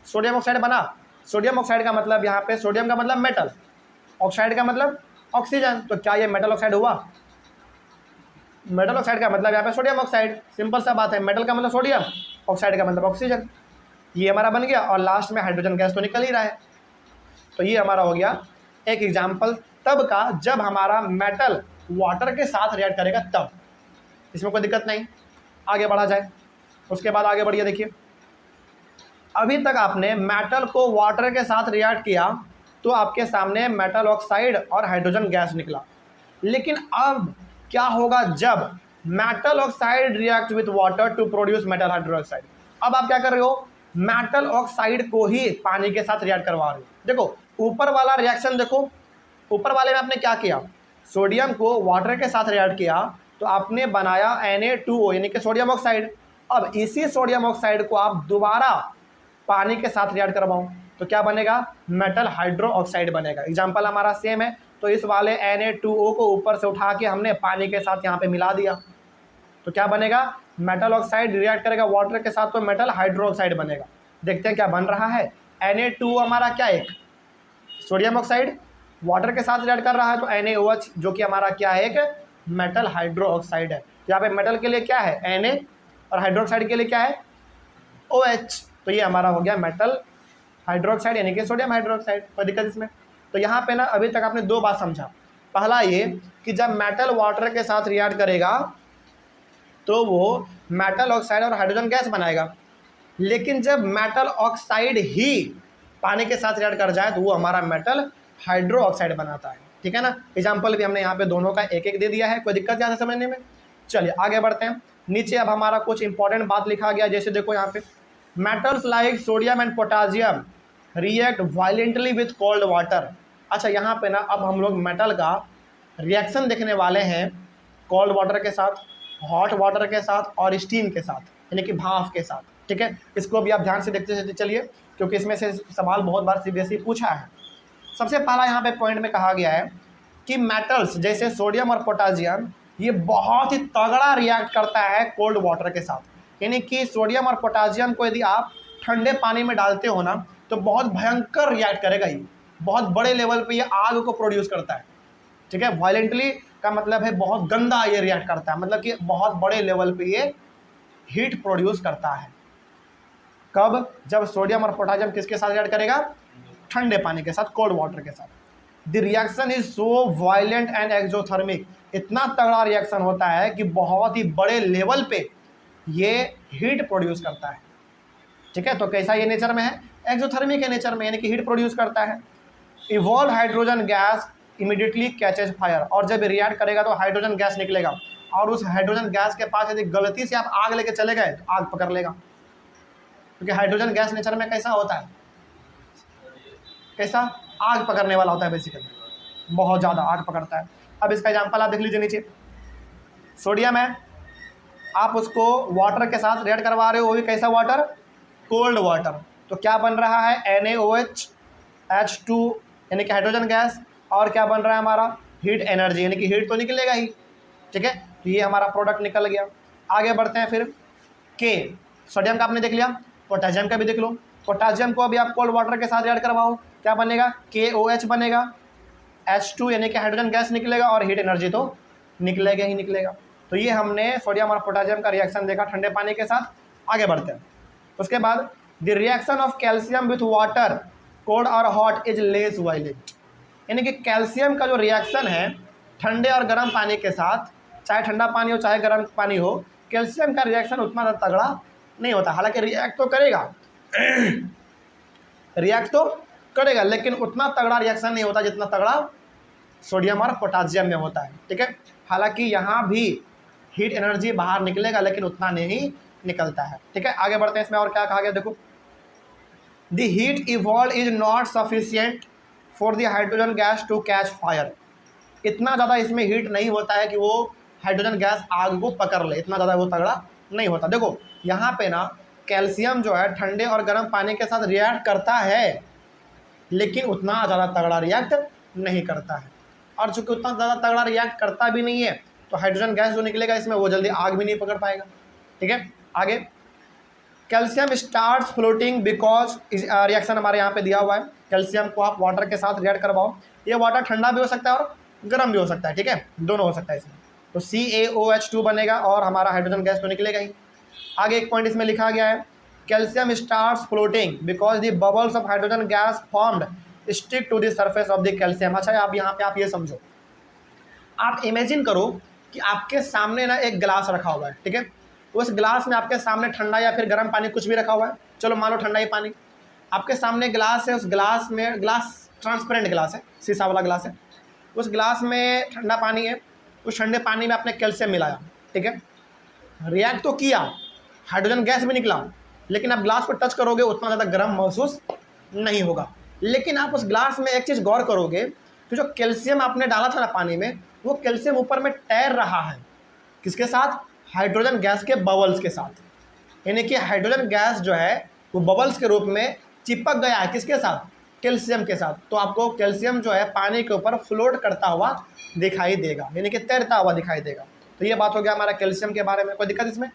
सोडियम ऑक्साइड बना। सोडियम ऑक्साइड का मतलब यहाँ पे सोडियम का मतलब मेटल, ऑक्साइड का मतलब ऑक्सीजन, तो क्या ये मेटल ऑक्साइड हुआ, मेटल ऑक्साइड का मतलब यहाँ पे सोडियम ऑक्साइड, सिंपल सा बात है। मेटल का मतलब सोडियम, ऑक्साइड का मतलब ऑक्सीजन, ये हमारा बन गया, और लास्ट में हाइड्रोजन गैस तो निकल ही रहा है। तो ये हमारा हो गया एक एग्जाम्पल तब का जब हमारा मेटल वाटर के साथ रिएक्ट करेगा तब, इसमें कोई दिक्कत नहीं। आगे बढ़ा जाए, उसके बाद आगे बढ़िए। देखिए अभी तक आपने मेटल को वाटर के साथ रिएक्ट किया तो आपके सामने मेटल ऑक्साइड और हाइड्रोजन गैस निकला। लेकिन अब क्या होगा जब metal oxide react with water to produce metal hydroxide? अब आप क्या कर रहे हो, मेटल ऑक्साइड को ही पानी के साथ रिएक्ट करवा रहे हो। देखो ऊपर वाला रिएक्शन देखो, ऊपर वाले में आपने क्या किया, सोडियम को वाटर के साथ रिएक्ट किया तो आपने बनाया Na2O यानी कि सोडियम ऑक्साइड। अब इसी सोडियम ऑक्साइड को आप दोबारा पानी के साथ रिएक्ट करवाओ तो क्या बनेगा, मेटल हाइड्रो ऑक्साइड बनेगा। एग्जाम्पल हमारा सेम है, तो इस वाले Na2O को ऊपर से उठा के हमने पानी के साथ यहाँ पे मिला दिया तो क्या बनेगा, मेटल ऑक्साइड रिएक्ट करेगा वाटर के साथ तो मेटल हाइड्रो ऑक्साइड बनेगा। देखते हैं क्या बन रहा है। Na2O हमारा क्या, एक सोडियम ऑक्साइड वाटर के साथ रिएक्ट कर रहा है तो NaOH जो कि हमारा क्या है, एक मेटल हाइड्रो ऑक्साइड है। यहाँ पे मेटल के लिए क्या है Na और हाइड्रोक्साइड के लिए क्या है OH, तो ये हमारा हो गया मेटल हाइड्रोक्साइड यानी कि सोडियम हाइड्रोक्साइड। कोई दिक्कत इसमें? तो यहाँ पे ना अभी तक आपने दो बात समझा। पहला ये कि जब मेटल वाटर के साथ रिएक्ट करेगा तो वो मेटल ऑक्साइड और हाइड्रोजन गैस बनाएगा, लेकिन जब मेटल ऑक्साइड ही पानी के साथ रिएक्ट कर जाए तो वो हमारा मेटल हाइड्रो ऑक्साइड बनाता है। ठीक है ना। एग्जाम्पल भी हमने यहाँ पे दोनों का एक एक दे दिया है। कोई दिक्कत यहाँ से समझने में? चलिए आगे बढ़ते हैं। नीचे अब हमारा कुछ इंपॉर्टेंट बात लिखा गया, जैसे देखो यहाँ पे metals like sodium and potassium react violently with cold water. अच्छा यहाँ पे ना अब हम लोग मेटल का रिएक्शन देखने वाले हैं कोल्ड वाटर के साथ, हॉट वाटर के साथ और स्टीम के साथ यानी कि भाप के साथ। ठीक है, इसको भी आप ध्यान से देखते चलिए क्योंकि इसमें से सवाल बहुत बार सीबीएसई पूछा है। सबसे पहला यहाँ पे पॉइंट में कहा गया है कि मेटल्स जैसे सोडियम और पोटासियम ये बहुत ही तगड़ा रिएक्ट करता है कोल्ड वाटर के साथ। यानी कि सोडियम और पोटासियम को यदि आप ठंडे पानी में डालते हो ना तो बहुत भयंकर रिएक्ट करेगा, ये बहुत बड़े लेवल पे ये आग को प्रोड्यूस करता है। ठीक है, वायलेंटली का मतलब है बहुत गंदा ये रिएक्ट करता है, मतलब कि बहुत बड़े लेवल पे ये हीट प्रोड्यूस करता है। कब? जब सोडियम और पोटासियम किसके साथ रिएक्ट करेगा, ठंडे पानी के साथ, कोल्ड वाटर के साथ। The reaction is so violent and exothermic, इतना तगड़ा रिएक्शन होता है कि बहुत ही बड़े लेवल पे ये हीट प्रोड्यूस करता है। ठीक है, तो कैसा ये नेचर में है, एक्सोथर्मिक के नेचर में, यानी कि हीट प्रोड्यूस करता है। Evolve hydrogen gas immediately catches fire, और जब रिएक्ट करेगा तो हाइड्रोजन गैस निकलेगा और उस हाइड्रोजन गैस के पास यदि गलती से आप आग लेके चले गए तो आग पकड़ लेगा, क्योंकि हाइड्रोजन गैस नेचर में कैसा होता है, कैसा, आग पकड़ने वाला होता है बेसिकली, बहुत ज़्यादा आग पकड़ता है। अब इसका एग्जांपल आप देख लीजिए, नीचे सोडियम है, आप उसको वाटर के साथ रिएक्ट करवा रहे हो, वो भी कैसा वाटर, कोल्ड वाटर, तो क्या बन रहा है NaOH H2 यानी कि हाइड्रोजन गैस, और क्या बन रहा है हमारा, हीट एनर्जी, यानी कि हीट तो निकलेगा ही। ठीक है, तो ये हमारा प्रोडक्ट निकल गया। आगे बढ़ते हैं फिर के, सोडियम का आपने देख लिया, पोटेशियम का भी देख लो। पोटेशियम को अभी आप कोल्ड वाटर के साथ रिएक्ट करवाओ, क्या बनेगा, KOH बनेगा, H2 यानी कि हाइड्रोजन गैस निकलेगा और हीट एनर्जी तो निकलेगा ही निकलेगा। तो ये हमने सोडियम और पोटेशियम का रिएक्शन देखा ठंडे पानी के साथ। आगे बढ़ते हैं, उसके बाद the reaction of calcium with water cold और हॉट इज लेस वायलेंट, यानी कि कैल्शियम का जो रिएक्शन है ठंडे और गर्म पानी के साथ, चाहे ठंडा पानी हो चाहे गर्म पानी हो, कैल्शियम का रिएक्शन उतना तगड़ा नहीं होता। हालांकि रिएक्ट तो करेगा रिएक्ट तो करेगा, लेकिन उतना तगड़ा रिएक्शन नहीं होता जितना तगड़ा सोडियम और पोटेशियम में होता है। ठीक है, हालांकि यहाँ भी हीट एनर्जी बाहर निकलेगा लेकिन उतना नहीं निकलता है। ठीक है, आगे बढ़ते हैं। इसमें और क्या कहा गया देखो, the heat evolve is not sufficient for the hydrogen gas to catch fire, इतना ज़्यादा इसमें हीट नहीं होता है कि वो हाइड्रोजन गैस आग को पकड़ ले, इतना ज़्यादा वो तगड़ा नहीं होता। देखो यहाँ पे ना कैल्शियम जो है ठंडे और गर्म पानी के साथ रिएक्ट करता है लेकिन उतना ज़्यादा तगड़ा रिएक्ट नहीं करता है, और चूँकि उतना ज़्यादा तगड़ा रिएक्ट करता भी नहीं है तो हाइड्रोजन गैस जो निकलेगा इसमें वो जल्दी आग भी नहीं पकड़ पाएगा। ठीक है, आगे calcium starts floating because reaction हमारे यहाँ पे दिया हुआ है, कैल्शियम को आप वाटर के साथ रिएक्ट करवाओ, ये वाटर ठंडा भी हो सकता है और गर्म भी हो सकता है। ठीक है, दोनों हो सकता है इसमें, तो CaOH2 बनेगा और हमारा हाइड्रोजन गैस तो निकलेगा ही। आगे एक पॉइंट इसमें लिखा गया है, calcium starts floating because the bubbles of hydrogen gas formed stick to the surface of the calcium. अच्छा, आप यहाँ पे आप ये समझो, आप इमेजिन करो कि आपके सामने ना एक गिलास रखा हुआ है, ठीक है। उस गिलास में आपके सामने ठंडा या फिर गर्म पानी कुछ भी रखा हुआ है, चलो मान लो ठंडा ही पानी। आपके सामने गिलास है, उस गिलास में, गिलास ट्रांसपेरेंट गिलास है, शीशा वाला गिलास है, उस गिलास में ठंडा पानी है। उस ठंडे पानी में आपने कैल्शियम मिलाया, ठीक है। रिएक्ट तो किया, हाइड्रोजन गैस भी निकला, लेकिन आप ग्लास को टच करोगे उतना ज़्यादा गर्म महसूस नहीं होगा। लेकिन आप उस ग्लास में एक चीज़ गौर करोगे कि जो कैल्शियम आपने डाला था ना पानी में, वो कैल्शियम ऊपर में तैर रहा है। किसके साथ? हाइड्रोजन गैस के बबल्स के साथ। यानी कि हाइड्रोजन गैस जो है वो बबल्स के रूप में चिपक गया है किसके साथ? कैल्शियम के साथ। तो आपको कैल्शियम जो है पानी के ऊपर फ्लोट करता हुआ दिखाई देगा, यानी कि तैरता हुआ दिखाई देगा। तो ये बात हो गया हमारा कैल्शियम के बारे में। कोई दिक्कत इसमें?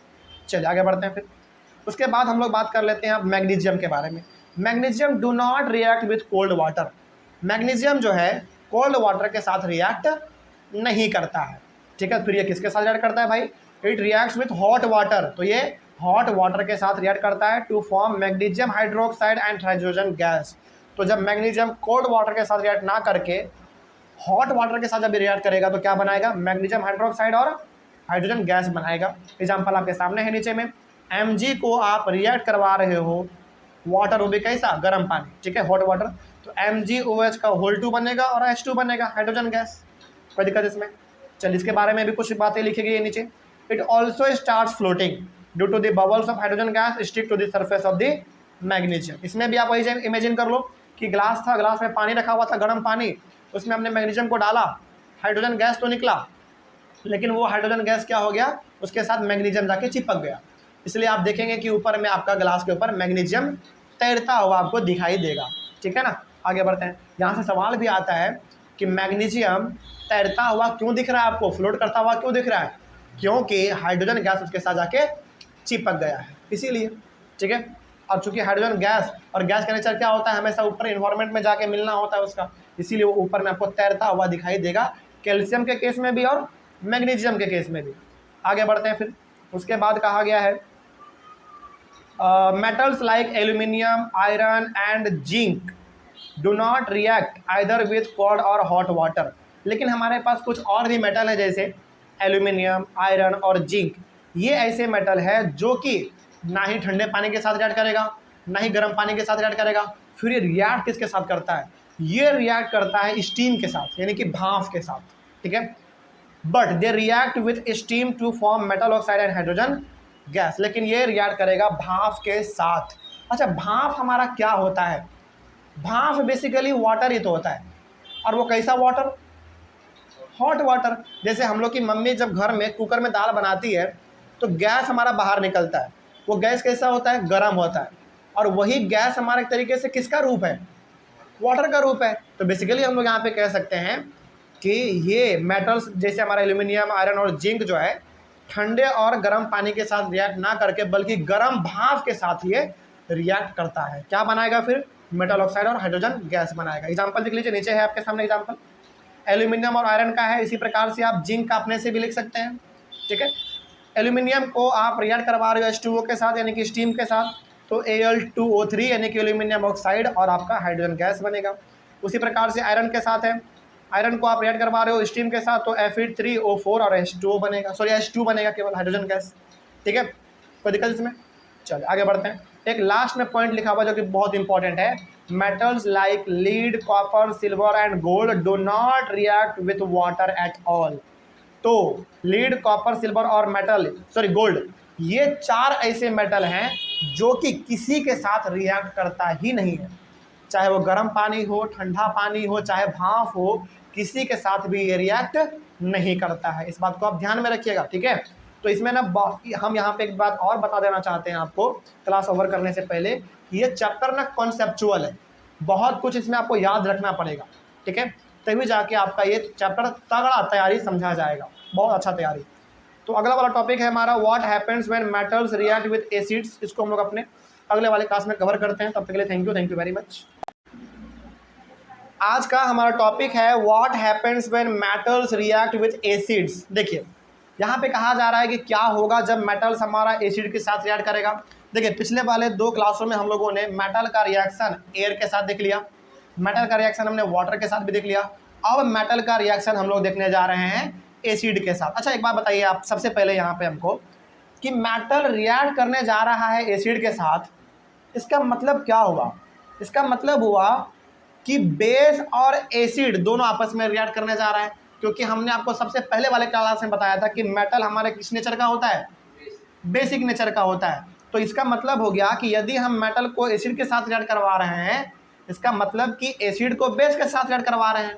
चलिए आगे बढ़ते हैं। फिर उसके बाद हम लोग बात कर लेते हैं अब मैग्नीशियम के बारे में। Magnesium do not react with cold water. Magnesium जो है कोल्ड वाटर के साथ रिएक्ट नहीं करता है, ठीक है। फिर ये किसके साथ रिएक्ट करता है भाई? It reacts with hot water. तो ये हॉट वाटर के साथ रिएक्ट करता है to form magnesium hydroxide and hydrogen gas. तो जब मैग्नीशियम कोल्ड वाटर के साथ रिएक्ट ना करके हॉट वाटर के साथ जब रिएक्ट करेगा तो क्या बनाएगा? मैग्नीशियम हाइड्रोक्साइड और हाइड्रोजन गैस बनाएगा। एग्जाम्पल आपके सामने है नीचे में। Mg को आप रिएक्ट करवा रहे हो, वाटर वो भी कैसा? गर्म पानी, ठीक है, हॉट वाटर। तो MgOH का होल 2 बनेगा और H2 बनेगा, हाइड्रोजन गैस। कोई दिक्कत इसमें? चलिए इसके बारे में भी कुछ बातें लिखी गई है नीचे। It also starts floating due to the bubbles of hydrogen gas stick to the surface of the magnesium. इसमें भी आप वही इमेजिन कर लो कि ग्लास था, ग्लास में पानी रखा हुआ था, गर्म पानी, उसमें हमने मैग्नीशियम को डाला, हाइड्रोजन गैस तो निकला, लेकिन वो हाइड्रोजन गैस क्या हो गया? उसके साथ मैग्नीशियम जाके चिपक गया। इसलिए आप देखेंगे कि ऊपर में आपका ग्लास के ऊपर मैग्नीशियम तैरता हुआ आपको दिखाई देगा, ठीक है ना। आगे बढ़ते हैं। यहाँ से सवाल भी आता है कि मैग्नीशियम तैरता हुआ क्यों दिख रहा है आपको, फ्लोट करता हुआ क्यों दिख रहा है? क्योंकि हाइड्रोजन गैस उसके साथ जाके चिपक गया है, इसीलिए, ठीक है। और चूंकि हाइड्रोजन गैस और गैस का नेचर क्या होता है? हमेशा ऊपर इन्वायरमेंट में जाके मिलना होता है उसका, इसीलिए वो ऊपर में आपको तैरता हुआ दिखाई देगा, कैल्शियम के केस में भी और मैग्नीशियम के केस में भी। आगे बढ़ते हैं। फिर उसके बाद कहा गया है metals like aluminium, iron and zinc do not react either with cold और हॉट वाटर। लेकिन हमारे पास कुछ और भी मेटल है जैसे एल्यूमिनियम, आयरन और जिंक। ये ऐसे मेटल है जो कि ना ही ठंडे पानी के साथ रिएक्ट करेगा, ना ही गर्म पानी के साथ रिएक्ट करेगा। फिर ये रिएक्ट किसके साथ करता है? ये रिएक्ट करता है स्टीम के साथ, यानी कि भाप के साथ, ठीक है। But they react with steam to form metal oxide and hydrogen gas. लेकिन ये रिएक्ट करेगा भाप के साथ। अच्छा, भाप हमारा क्या होता है? भाप बेसिकली वाटर ही तो होता है, और वो कैसा वाटर? Hot water. जैसे हम लोग की मम्मी जब घर में कुकर में दाल बनाती है तो गैस हमारा बाहर निकलता है, वो गैस कैसा होता है? गर्म होता है। और वही गैस हमारे तरीके से किसका रूप है? वाटर का रूप है। तो बेसिकली हम लोग यहाँ पे कह सकते हैं कि ये मेटल्स जैसे हमारा एल्यूमिनियम, आयरन और जिंक जो है ठंडे और गर्म पानी के साथ रिएक्ट ना करके बल्कि गर्म भाप के साथ ये रिएक्ट करता है। क्या बनाएगा फिर? मेटल ऑक्साइड और हाइड्रोजन गैस बनाएगा। एग्जाम्पल देख लीजिए, नीचे है आपके सामने एग्जाम्पल, एल्यूमिनियम और आयरन का है। इसी प्रकार से आप जिंक का अपने से भी लिख सकते हैं, ठीक है। एल्यूमिनियम को आप रिएक्ट करवा रहे हो H2O के साथ, यानी कि स्टीम के साथ, तो Al2O3 यानी कि एल्यूमिनियम ऑक्साइड और आपका हाइड्रोजन गैस बनेगा। उसी प्रकार से आयरन के साथ है, आयरन को आप रिएक्ट करवा रहे हो स्टीम के साथ, तो Fe3O4 और H2O बनेगा, सॉरी H2 बनेगा केवल, हाइड्रोजन गैस, ठीक है। कोई दिक्कत इसमें? चलिए आगे बढ़ते हैं। एक लास्ट में पॉइंट लिखा हुआ जो कि बहुत इंपॉर्टेंट है, metals like lead, copper, silver and gold do not react with water at all. तो लीड, कॉपर, सिल्वर और गोल्ड, ये चार ऐसे मेटल हैं जो कि किसी के साथ रिएक्ट करता ही नहीं है। चाहे वो गर्म पानी हो, ठंडा पानी हो, चाहे भाप हो, किसी के साथ भी ये रिएक्ट नहीं करता है। इस बात को आप ध्यान में रखिएगा, ठीक है। तो इसमें ना हम यहाँ पे एक बात और बता देना चाहते हैं आपको क्लास ओवर करने से पहले, ये चैप्टर ना कॉन्सेप्चुअल है, बहुत कुछ इसमें आपको याद रखना पड़ेगा, ठीक है। तभी जाके आपका ये चैप्टर तगड़ा तैयारी समझा जाएगा, बहुत अच्छा तैयारी। तो अगला वाला टॉपिक है हमारा what happens when metals react with acids. इसको हम लोग अपने अगले वाले क्लास में कवर करते हैं। तब तक के लिए थैंक यू वेरी मच। आज का हमारा टॉपिक है what happens when metals react with acids. देखिए यहाँ पे कहा जा रहा है कि क्या होगा जब मेटल्स हमारा एसिड के साथ रिएक्ट करेगा। देखिए पिछले वाले दो क्लासों में हम लोगों ने मेटल का रिएक्शन एयर के साथ देख लिया, मेटल का रिएक्शन हमने वाटर के साथ भी देख लिया, अब मेटल का रिएक्शन हम लोग देखने जा रहे हैं एसिड के साथ। अच्छा एक बात बताइए आप सबसे पहले यहाँ पे हमको कि मेटल रिएक्ट करने जा रहा है एसिड के साथ, इसका मतलब क्या हुआ? इसका मतलब हुआ कि बेस और एसिड दोनों आपस में रिएक्ट करने जा रहा है, क्योंकि हमने आपको सबसे पहले वाले क्लास में बताया था कि मेटल हमारे किस नेचर का होता है? बेसिक नेचर का होता है। तो इसका मतलब हो गया कि यदि हम मेटल को एसिड के साथ रिएक्ट करवा रहे हैं, इसका मतलब कि एसिड को बेस के साथ रिएक्ट करवा रहे हैं,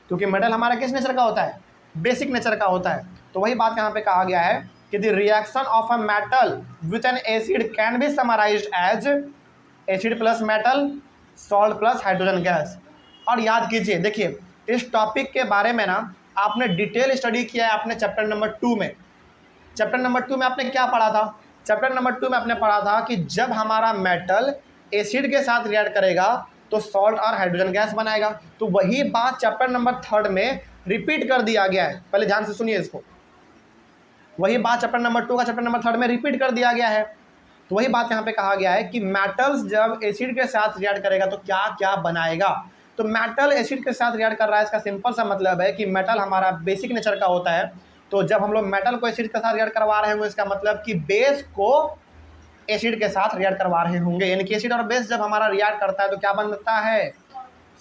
क्योंकि मेटल हमारा किस नेचर का होता है? बेसिक नेचर का होता है। तो वही बात यहाँ पे कहा गया है कि the reaction of a metal with an acid can be summarised as acid plus metal, salt plus hydrogen gas. और याद कीजिए, देखिए इस टॉपिक के बारे में ना आपने डिटेल स्टडी किया है आपने चैप्टर नंबर 2 में। चैप्टर नंबर 2 में आपने क्या पढ़ा था? चैप्टर नंबर 2 में आपने पढ़ा था कि जब हमारा मेटल एसिड के साथ रिएक्ट करेगा तो सॉल्ट और हाइड्रोजन गैस बनाएगा। तो वही बात चैप्टर नंबर 3 में रिपीट कर दिया गया है। पहले ध्यान से सुनिए इसको, वही बात चैप्टर नंबर 2 का चैप्टर नंबर 3 में रिपीट कर दिया गया है। तो वही बात यहाँ पे कहा गया है कि मेटल्स जब एसिड के साथ रिएक्ट करेगा तो क्या क्या बनाएगा। तो मेटल एसिड के साथ रिएक्ट कर रहा है, इसका सिंपल सा मतलब है कि मेटल हमारा बेसिक नेचर का होता है। तो जब हम लोग मेटल को एसिड के साथ रिएक्ट करवा रहे होंगे, इसका मतलब कि बेस को एसिड के साथ रिएक्ट करवा रहे होंगे, यानी कि एसिड और बेस जब हमारा रिएक्ट करता है तो क्या बनता है?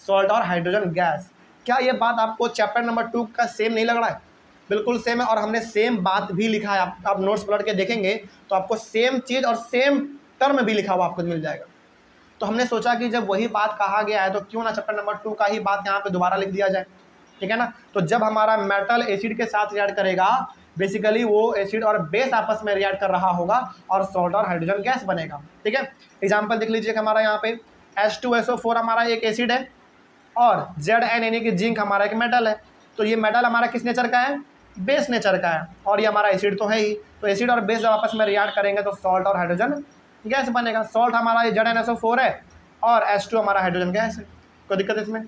सॉल्ट और हाइड्रोजन गैस। क्या ये बात आपको चैप्टर नंबर 2 का सेम नहीं लग रहा है? बिल्कुल सेम है, और हमने सेम बात भी लिखा है। आप नोट्स पलट के देखेंगे तो आपको सेम चीज़ और सेम टर्म भी लिखा हुआ आपको मिल जाएगा। तो हमने सोचा कि जब वही बात कहा गया है तो क्यों ना चैप्टर नंबर 2 का ही बात यहाँ पे दोबारा लिख दिया जाए, ठीक है ना। तो जब हमारा मेटल एसिड के साथ रिएक्ट करेगा, बेसिकली वो एसिड और बेस आपस में रिएक्ट कर रहा होगा और सॉल्ट और हाइड्रोजन गैस बनेगा, ठीक है। एग्जांपल देख लीजिए, हमारा यहाँ पे H2SO4 हमारा एक एसिड है और Zn यानी कि जिंक हमारा एक मेटल है। तो ये मेटल हमारा किस नेचर का है? बेस नेचर का है, और ये हमारा एसिड तो है ही। तो एसिड और बेस जब आपस में रिएक्ट करेंगे तो सॉल्ट और हाइड्रोजन गैस बनेगा। सॉल्ट हमारा ZnSO4 है और H2 हमारा हाइड्रोजन गैस है। कोई दिक्कत इसमें?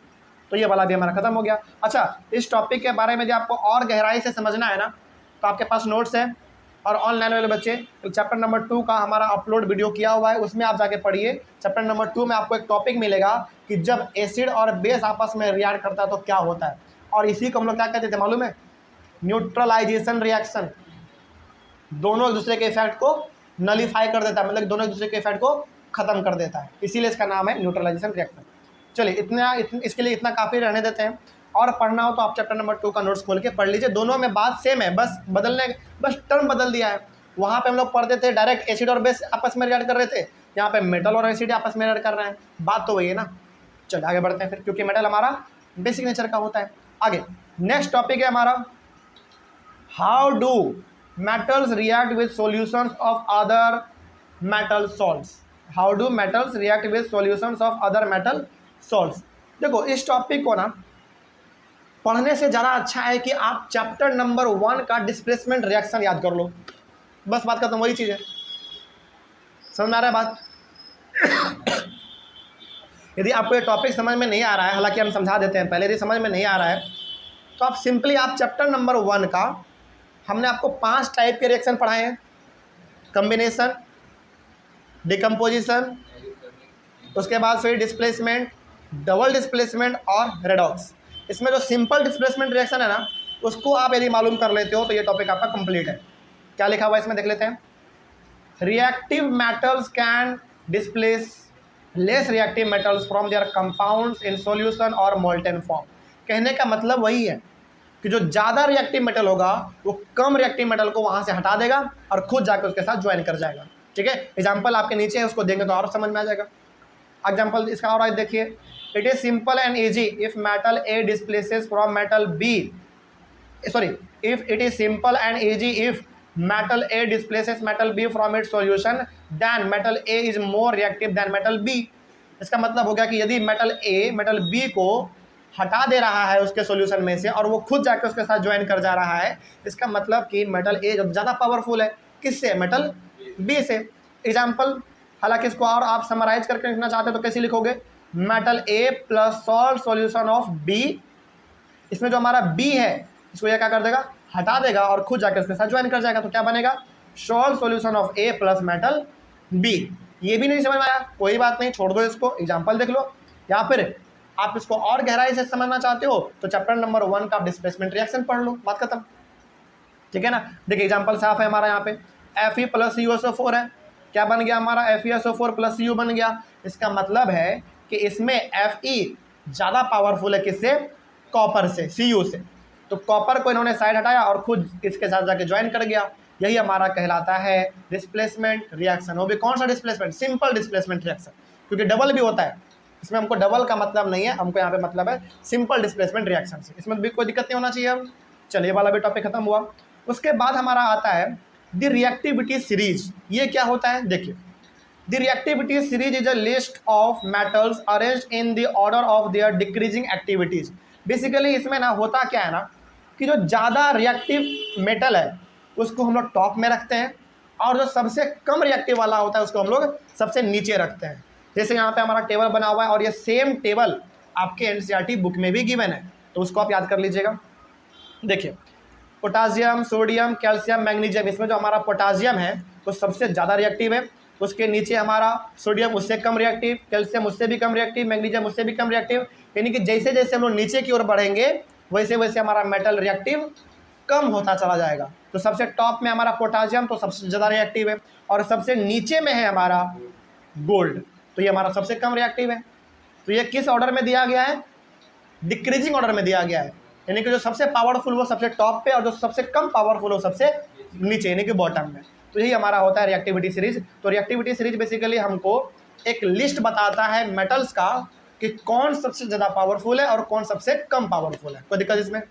तो ये वाला भी हमारा खत्म हो गया। अच्छा, इस टॉपिक के बारे में यदि आपको और गहराई से समझना है ना, तो आपके पास नोट्स है, और ऑनलाइन वाले बच्चे तो चैप्टर नंबर 2 का हमारा अपलोड वीडियो किया हुआ है, उसमें आप जाके पढ़िए। चैप्टर नंबर 2 में आपको एक टॉपिक मिलेगा कि जब एसिड और बेस आपस में रिएक्ट करता है तो क्या होता है, और इसी को हम लोग क्या कहते थे मालूम है? Neutralisation reaction. दोनों एक दूसरे के इफेक्ट को नलीफाई कर देता है, मतलब दोनों एक दूसरे के इफेक्ट को खत्म कर देता है, इसीलिए इसका नाम है न्यूट्रलाइजेशन रिएक्शन। चलिए इसके लिए इतना काफ़ी रहने देते हैं। और पढ़ना हो तो आप चैप्टर नंबर 2 का नोट्स खोल के पढ़ लीजिए। दोनों में बात सेम है, बस टर्म बदल दिया है। वहाँ पे हम लोग पढ़ते थे डायरेक्ट एसिड और बेस आपस में रिएक्ट कर रहे थे, यहाँ पे मेटल और एसिड आपस में रिएक्ट कर रहे हैं। बात तो वही है ना। चलिए आगे बढ़ते हैं फिर, क्योंकि मेटल हमारा बेसिक नेचर का होता है। आगे नेक्स्ट टॉपिक है हमारा, how do metals react with solutions of other metal salts. How do metals react with solutions of other metal salts. देखो इस टॉपिक को ना पढ़ने से ज़्यादा अच्छा है कि आप चैप्टर नंबर 1 का डिस्प्लेसमेंट रिएक्शन याद कर लो, बस बात खत्म, वही चीज़ है। समझ में आ रहा है बात? यदि आपको ये टॉपिक समझ में नहीं आ रहा है, हालांकि हम समझा देते हैं पहले, यदि समझ में नहीं आ रहा है तो आप सिंपली आप चैप्टर नंबर 1 का, हमने आपको 5 टाइप के रिएक्शन पढ़ाए हैं, कम्बिनेशन, डिकम्पोजिशन, उसके बाद फिर डिस्प्लेसमेंट, डबल डिस्प्लेसमेंट और रेडॉक्स। इसमें जो सिंपल डिस्प्लेसमेंट रिएक्शन है ना, उसको आप यदि मालूम कर लेते हो तो ये टॉपिक आपका कंप्लीट है। क्या लिखा हुआ है इसमें देख लेते हैं। Reactive metals can displace less reactive metals from there compounds in solution और मोल्टेन फॉर्म। कहने का मतलब वही है कि जो ज़्यादा रिएक्टिव मेटल होगा वो कम रिएक्टिव मेटल को वहाँ से हटा देगा और खुद जाकर उसके साथ ज्वाइन कर जाएगा, ठीक है। एग्जाम्पल आपके नीचे है, उसको देंगे तो और समझ में आ जाएगा। एग्जाम्पल इसका और देखिए, it is simple and easy if metal A displaces from metal B, sorry, if it is simple and easy if metal A displaces metal B from its solution then metal A is more reactive than metal B. इसका मतलब हो गया कि यदि metal a metal B को हटा दे रहा है उसके सॉल्यूशन में से और वो खुद जाकर उसके साथ ज्वाइन कर जा रहा है, इसका मतलब कि मेटल ए ज़्यादा पावरफुल है किससे? मेटल बी से। एग्जाम्पल, हालांकि इसको और आप समराइज करके लिखना चाहते हो तो कैसे लिखोगे? Metal A plus salt solution of B. इसमें जो हमारा बी है इसको ये क्या कर देगा? हटा देगा और खुद जाकर उसके साथ ज्वाइन कर जाएगा। तो क्या बनेगा? Salt solution of A plus metal B. ये भी नहीं समझ में आया, कोई बात नहीं, छोड़ दो इसको, एग्जाम्पल देख लो। या फिर आप इसको और गहराई से समझना चाहते हो तो चैप्टर नंबर 1 का डिस्प्लेसमेंट रिएक्शन पढ़ लो, बात खत्म। ठीक है ना। देखिए एग्जांपल साफ है हमारा यहाँ पे, Fe प्लस CuSO4 है, क्या बन गया हमारा FeSO4 प्लस Cu बन गया। इसका मतलब है कि इसमें Fe ज़्यादा पावरफुल है किससे, कॉपर से, Cu से। तो कॉपर को इन्होंने साइड हटाया और खुद इसके साथ जाके ज्वाइन कर गया, यही हमारा कहलाता है डिस्प्लेसमेंट रिएक्शन। वो भी कौन सा डिस्प्लेसमेंट, सिंपल डिस्प्लेसमेंट रिएक्शन, क्योंकि डबल भी होता है, इसमें हमको डबल का मतलब नहीं है, हमको यहाँ पे मतलब है सिंपल डिस्प्लेसमेंट रिएक्शन से, इसमें भी कोई दिक्कत नहीं होना चाहिए। अब चलिए वाला भी टॉपिक खत्म हुआ। उसके बाद हमारा आता है द रिएक्टिविटी सीरीज। ये क्या होता है, देखिए the reactivity series is a list of metals arranged in the order of their decreasing activities. Basically इसमें ना होता क्या है ना कि जो ज़्यादा रिएक्टिव मेटल है उसको हम लोग टॉप में रखते हैं और जो सबसे कम रिएक्टिव वाला होता है उसको हम लोग सबसे नीचे रखते हैं। जैसे यहाँ पे हमारा टेबल बना हुआ है और ये सेम टेबल आपके एनसीईआरटी बुक में भी गिवन है, तो उसको आप याद कर लीजिएगा। देखिए पोटासियम, सोडियम, कैल्शियम, मैग्नीशियम, इसमें जो हमारा पोटासियम है वो सबसे ज़्यादा रिएक्टिव है, उसके नीचे हमारा सोडियम उससे कम रिएक्टिव, कैल्शियम उससे भी कम रिएक्टिव, मैग्नीशियम उससे भी कम रिएक्टिव। यानी कि जैसे जैसे हम लोग नीचे की ओर बढ़ेंगे वैसे वैसे हमारा मेटल रिएक्टिव कम होता चला जाएगा। तो सबसे टॉप में हमारा पोटासियम तो सबसे ज़्यादा रिएक्टिव है और सबसे नीचे में है हमारा गोल्ड, तो ये हमारा सबसे कम रिएक्टिव है। तो ये किस ऑर्डर में दिया गया है, डिक्रीजिंग ऑर्डर में दिया गया है, यानी कि जो सबसे पावरफुल वो सबसे टॉप पे और जो सबसे कम पावरफुल वो सबसे नीचे यानी कि बॉटम में। तो यही हमारा होता है रिएक्टिविटी सीरीज। तो रिएक्टिविटी सीरीज बेसिकली हमको एक लिस्ट बताता है मेटल्स का कि कौन सबसे ज़्यादा पावरफुल है और कौन सबसे कम पावरफुल है। कोई दिक्कत इसमें,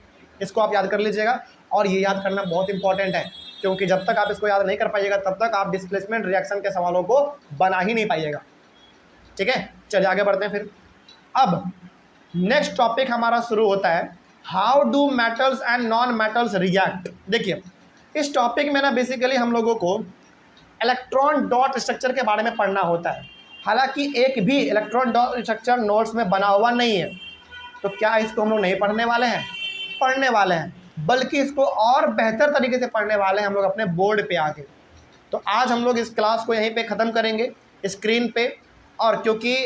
इसको आप याद कर लीजिएगा। और ये याद करना बहुत इंपॉर्टेंट है, क्योंकि जब तक आप इसको याद नहीं कर पाइएगा तब तक आप डिस्प्लेसमेंट रिएक्शन के सवालों को बना ही नहीं पाइएगा। ठीक है, चलिए आगे बढ़ते हैं फिर। अब नेक्स्ट टॉपिक हमारा शुरू होता है, how do metals and non metals react. देखिए इस टॉपिक में ना बेसिकली हम लोगों को इलेक्ट्रॉन डॉट स्ट्रक्चर के बारे में पढ़ना होता है। हालांकि एक भी इलेक्ट्रॉन डॉट स्ट्रक्चर नोट्स में बना हुआ नहीं है, तो क्या इसको हम लोग नहीं पढ़ने वाले हैं, पढ़ने वाले हैं, बल्कि इसको और बेहतर तरीके से पढ़ने वाले हैं हम लोग अपने बोर्ड पे आके। तो आज हम लोग इस क्लास को यहीं पे ख़त्म करेंगे स्क्रीन पे, और क्योंकि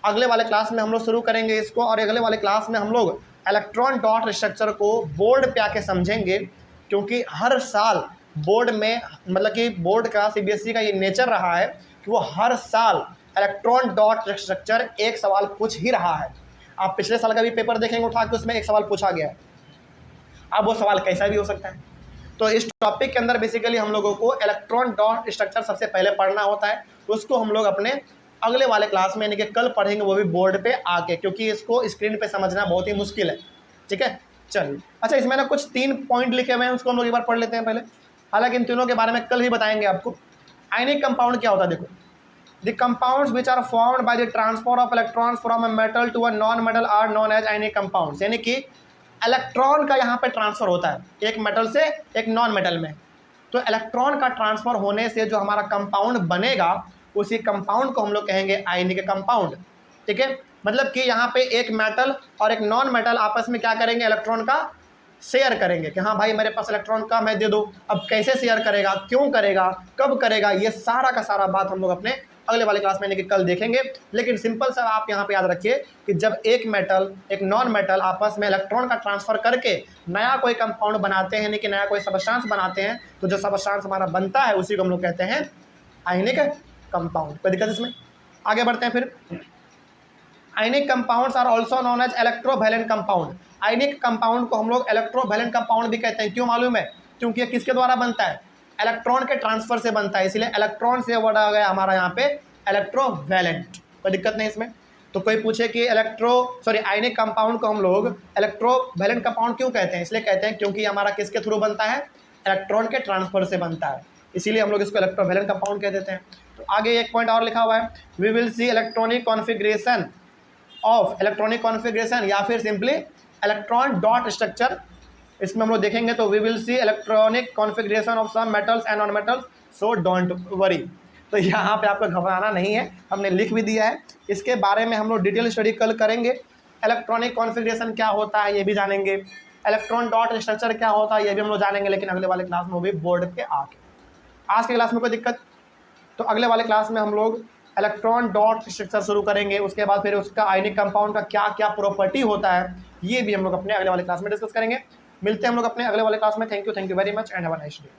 अगले वाले क्लास में हम लोग शुरू करेंगे इसको, और अगले वाले क्लास में हम लोग इलेक्ट्रॉन डॉट स्ट्रक्चर को बोर्ड पे आके समझेंगे। क्योंकि हर साल बोर्ड में, मतलब कि बोर्ड का सीबीएसई का ये नेचर रहा है कि वो हर साल इलेक्ट्रॉन डॉट स्ट्रक्चर एक सवाल पूछ ही रहा है। आप पिछले साल का भी पेपर देखेंगे उठा के, उसमें एक सवाल पूछा गया है, अब वो सवाल कैसा भी हो सकता है। तो इस टॉपिक के अंदर बेसिकली हम लोगों को इलेक्ट्रॉन डॉट स्ट्रक्चर सबसे पहले पढ़ना होता है, उसको हम लोग अपने अगले वाले क्लास में यानी कि कल पढ़ेंगे, वो भी बोर्ड पे आके, क्योंकि इसको स्क्रीन पे समझना बहुत ही मुश्किल है। ठीक है, चलिए। अच्छा, इसमें ना कुछ 3 पॉइंट लिखे हुए हैं, उसको हम लोग एक बार पढ़ लेते हैं पहले। हालांकि इन तीनों के बारे में कल ही बताएंगे आपको। आयनिक कंपाउंड क्या होता है, देखो the compounds which are formed by the transfer of electrons from a metal to a non metal are known as ionic compounds. यानी कि इलेक्ट्रॉन का यहाँ पे ट्रांसफर होता है एक मेटल से एक नॉन मेटल में, तो इलेक्ट्रॉन का ट्रांसफर होने से जो हमारा कंपाउंड बनेगा उसी कंपाउंड को हम लोग कहेंगे आयनिक कंपाउंड। ठीक है, मतलब कि यहाँ पे एक मेटल और एक नॉन मेटल आपस में क्या करेंगे, इलेक्ट्रॉन का शेयर करेंगे कि हाँ भाई मेरे पास इलेक्ट्रॉन कम है, दे दो। अब कैसे शेयर करेगा, क्यों करेगा, कब करेगा, ये सारा का सारा बात हम लोग अपने अगले वाले क्लास में यानी कि कल देखेंगे। लेकिन सिंपल सा आप यहाँ पे याद रखिए कि जब एक मेटल एक नॉन मेटल आपस में इलेक्ट्रॉन का ट्रांसफर करके नया कोई कंपाउंड बनाते हैं, यानी कि नया कोई सबस्टांस बनाते हैं, तो जो सबस्टांस हमारा बनता है उसी को हम लोग कहते हैं आयनिक कंपाउंड। कोई दिक्कत इसमें, आगे बढ़ते हैं फिर। Ionic compounds are also known as electrovalent compound. Ionic compound को हम लोग इलेक्ट्रोवैलेंट कंपाउंड भी कहते हैं। क्यों मालूम है, क्योंकि ये किसके द्वारा बनता है, इलेक्ट्रॉन के ट्रांसफर से बनता है, इसलिए इलेक्ट्रॉन से वर्ड आ गया हमारा यहाँ पे इलेक्ट्रोवैलेंट। कोई दिक्कत नहीं इसमें। तो कोई पूछे कि आयनिक कंपाउंड को हम लोग इलेक्ट्रोवैलेंट कंपाउंड क्यों कहते हैं, इसलिए कहते हैं क्योंकि हमारा किसके थ्रू बनता है, इलेक्ट्रॉन के ट्रांसफर से बनता है, इसीलिए हम लोग इसको इलेक्ट्रोवैलेंट कंपाउंड कह देते हैं। तो आगे एक पॉइंट और लिखा हुआ है, we will see electronic configuration of, electronic configuration या फिर सिंपली इलेक्ट्रॉन डॉट स्ट्रक्चर, इसमें हम लोग देखेंगे। तो we will see electronic configuration of some metals and non metals, so don't worry. तो यहाँ पे आपको घबराना नहीं है, हमने लिख भी दिया है। इसके बारे में हम लोग डिटेल स्टडी कल करेंगे। इलेक्ट्रॉनिक कॉन्फिगरेशन क्या होता है ये भी जानेंगे, इलेक्ट्रॉन डॉट स्ट्रक्चर क्या होता है ये भी हम लोग जानेंगे, लेकिन अगले वाले क्लास में वो भी बोर्ड पे आके। आज के क्लास में कोई दिक्कत, तो अगले वाले क्लास में हम लोग इलेक्ट्रॉन डॉट स्ट्रक्चर शुरू करेंगे, उसके बाद फिर उसका आयनिक कंपाउंड का क्या क्या प्रॉपर्टी होता है ये भी हम लोग अपने अगले वाले क्लास में डिस्कस करेंगे। मिलते हैं हम लोग अपने अगले वाले क्लास में। Thank you very much and have a nice day.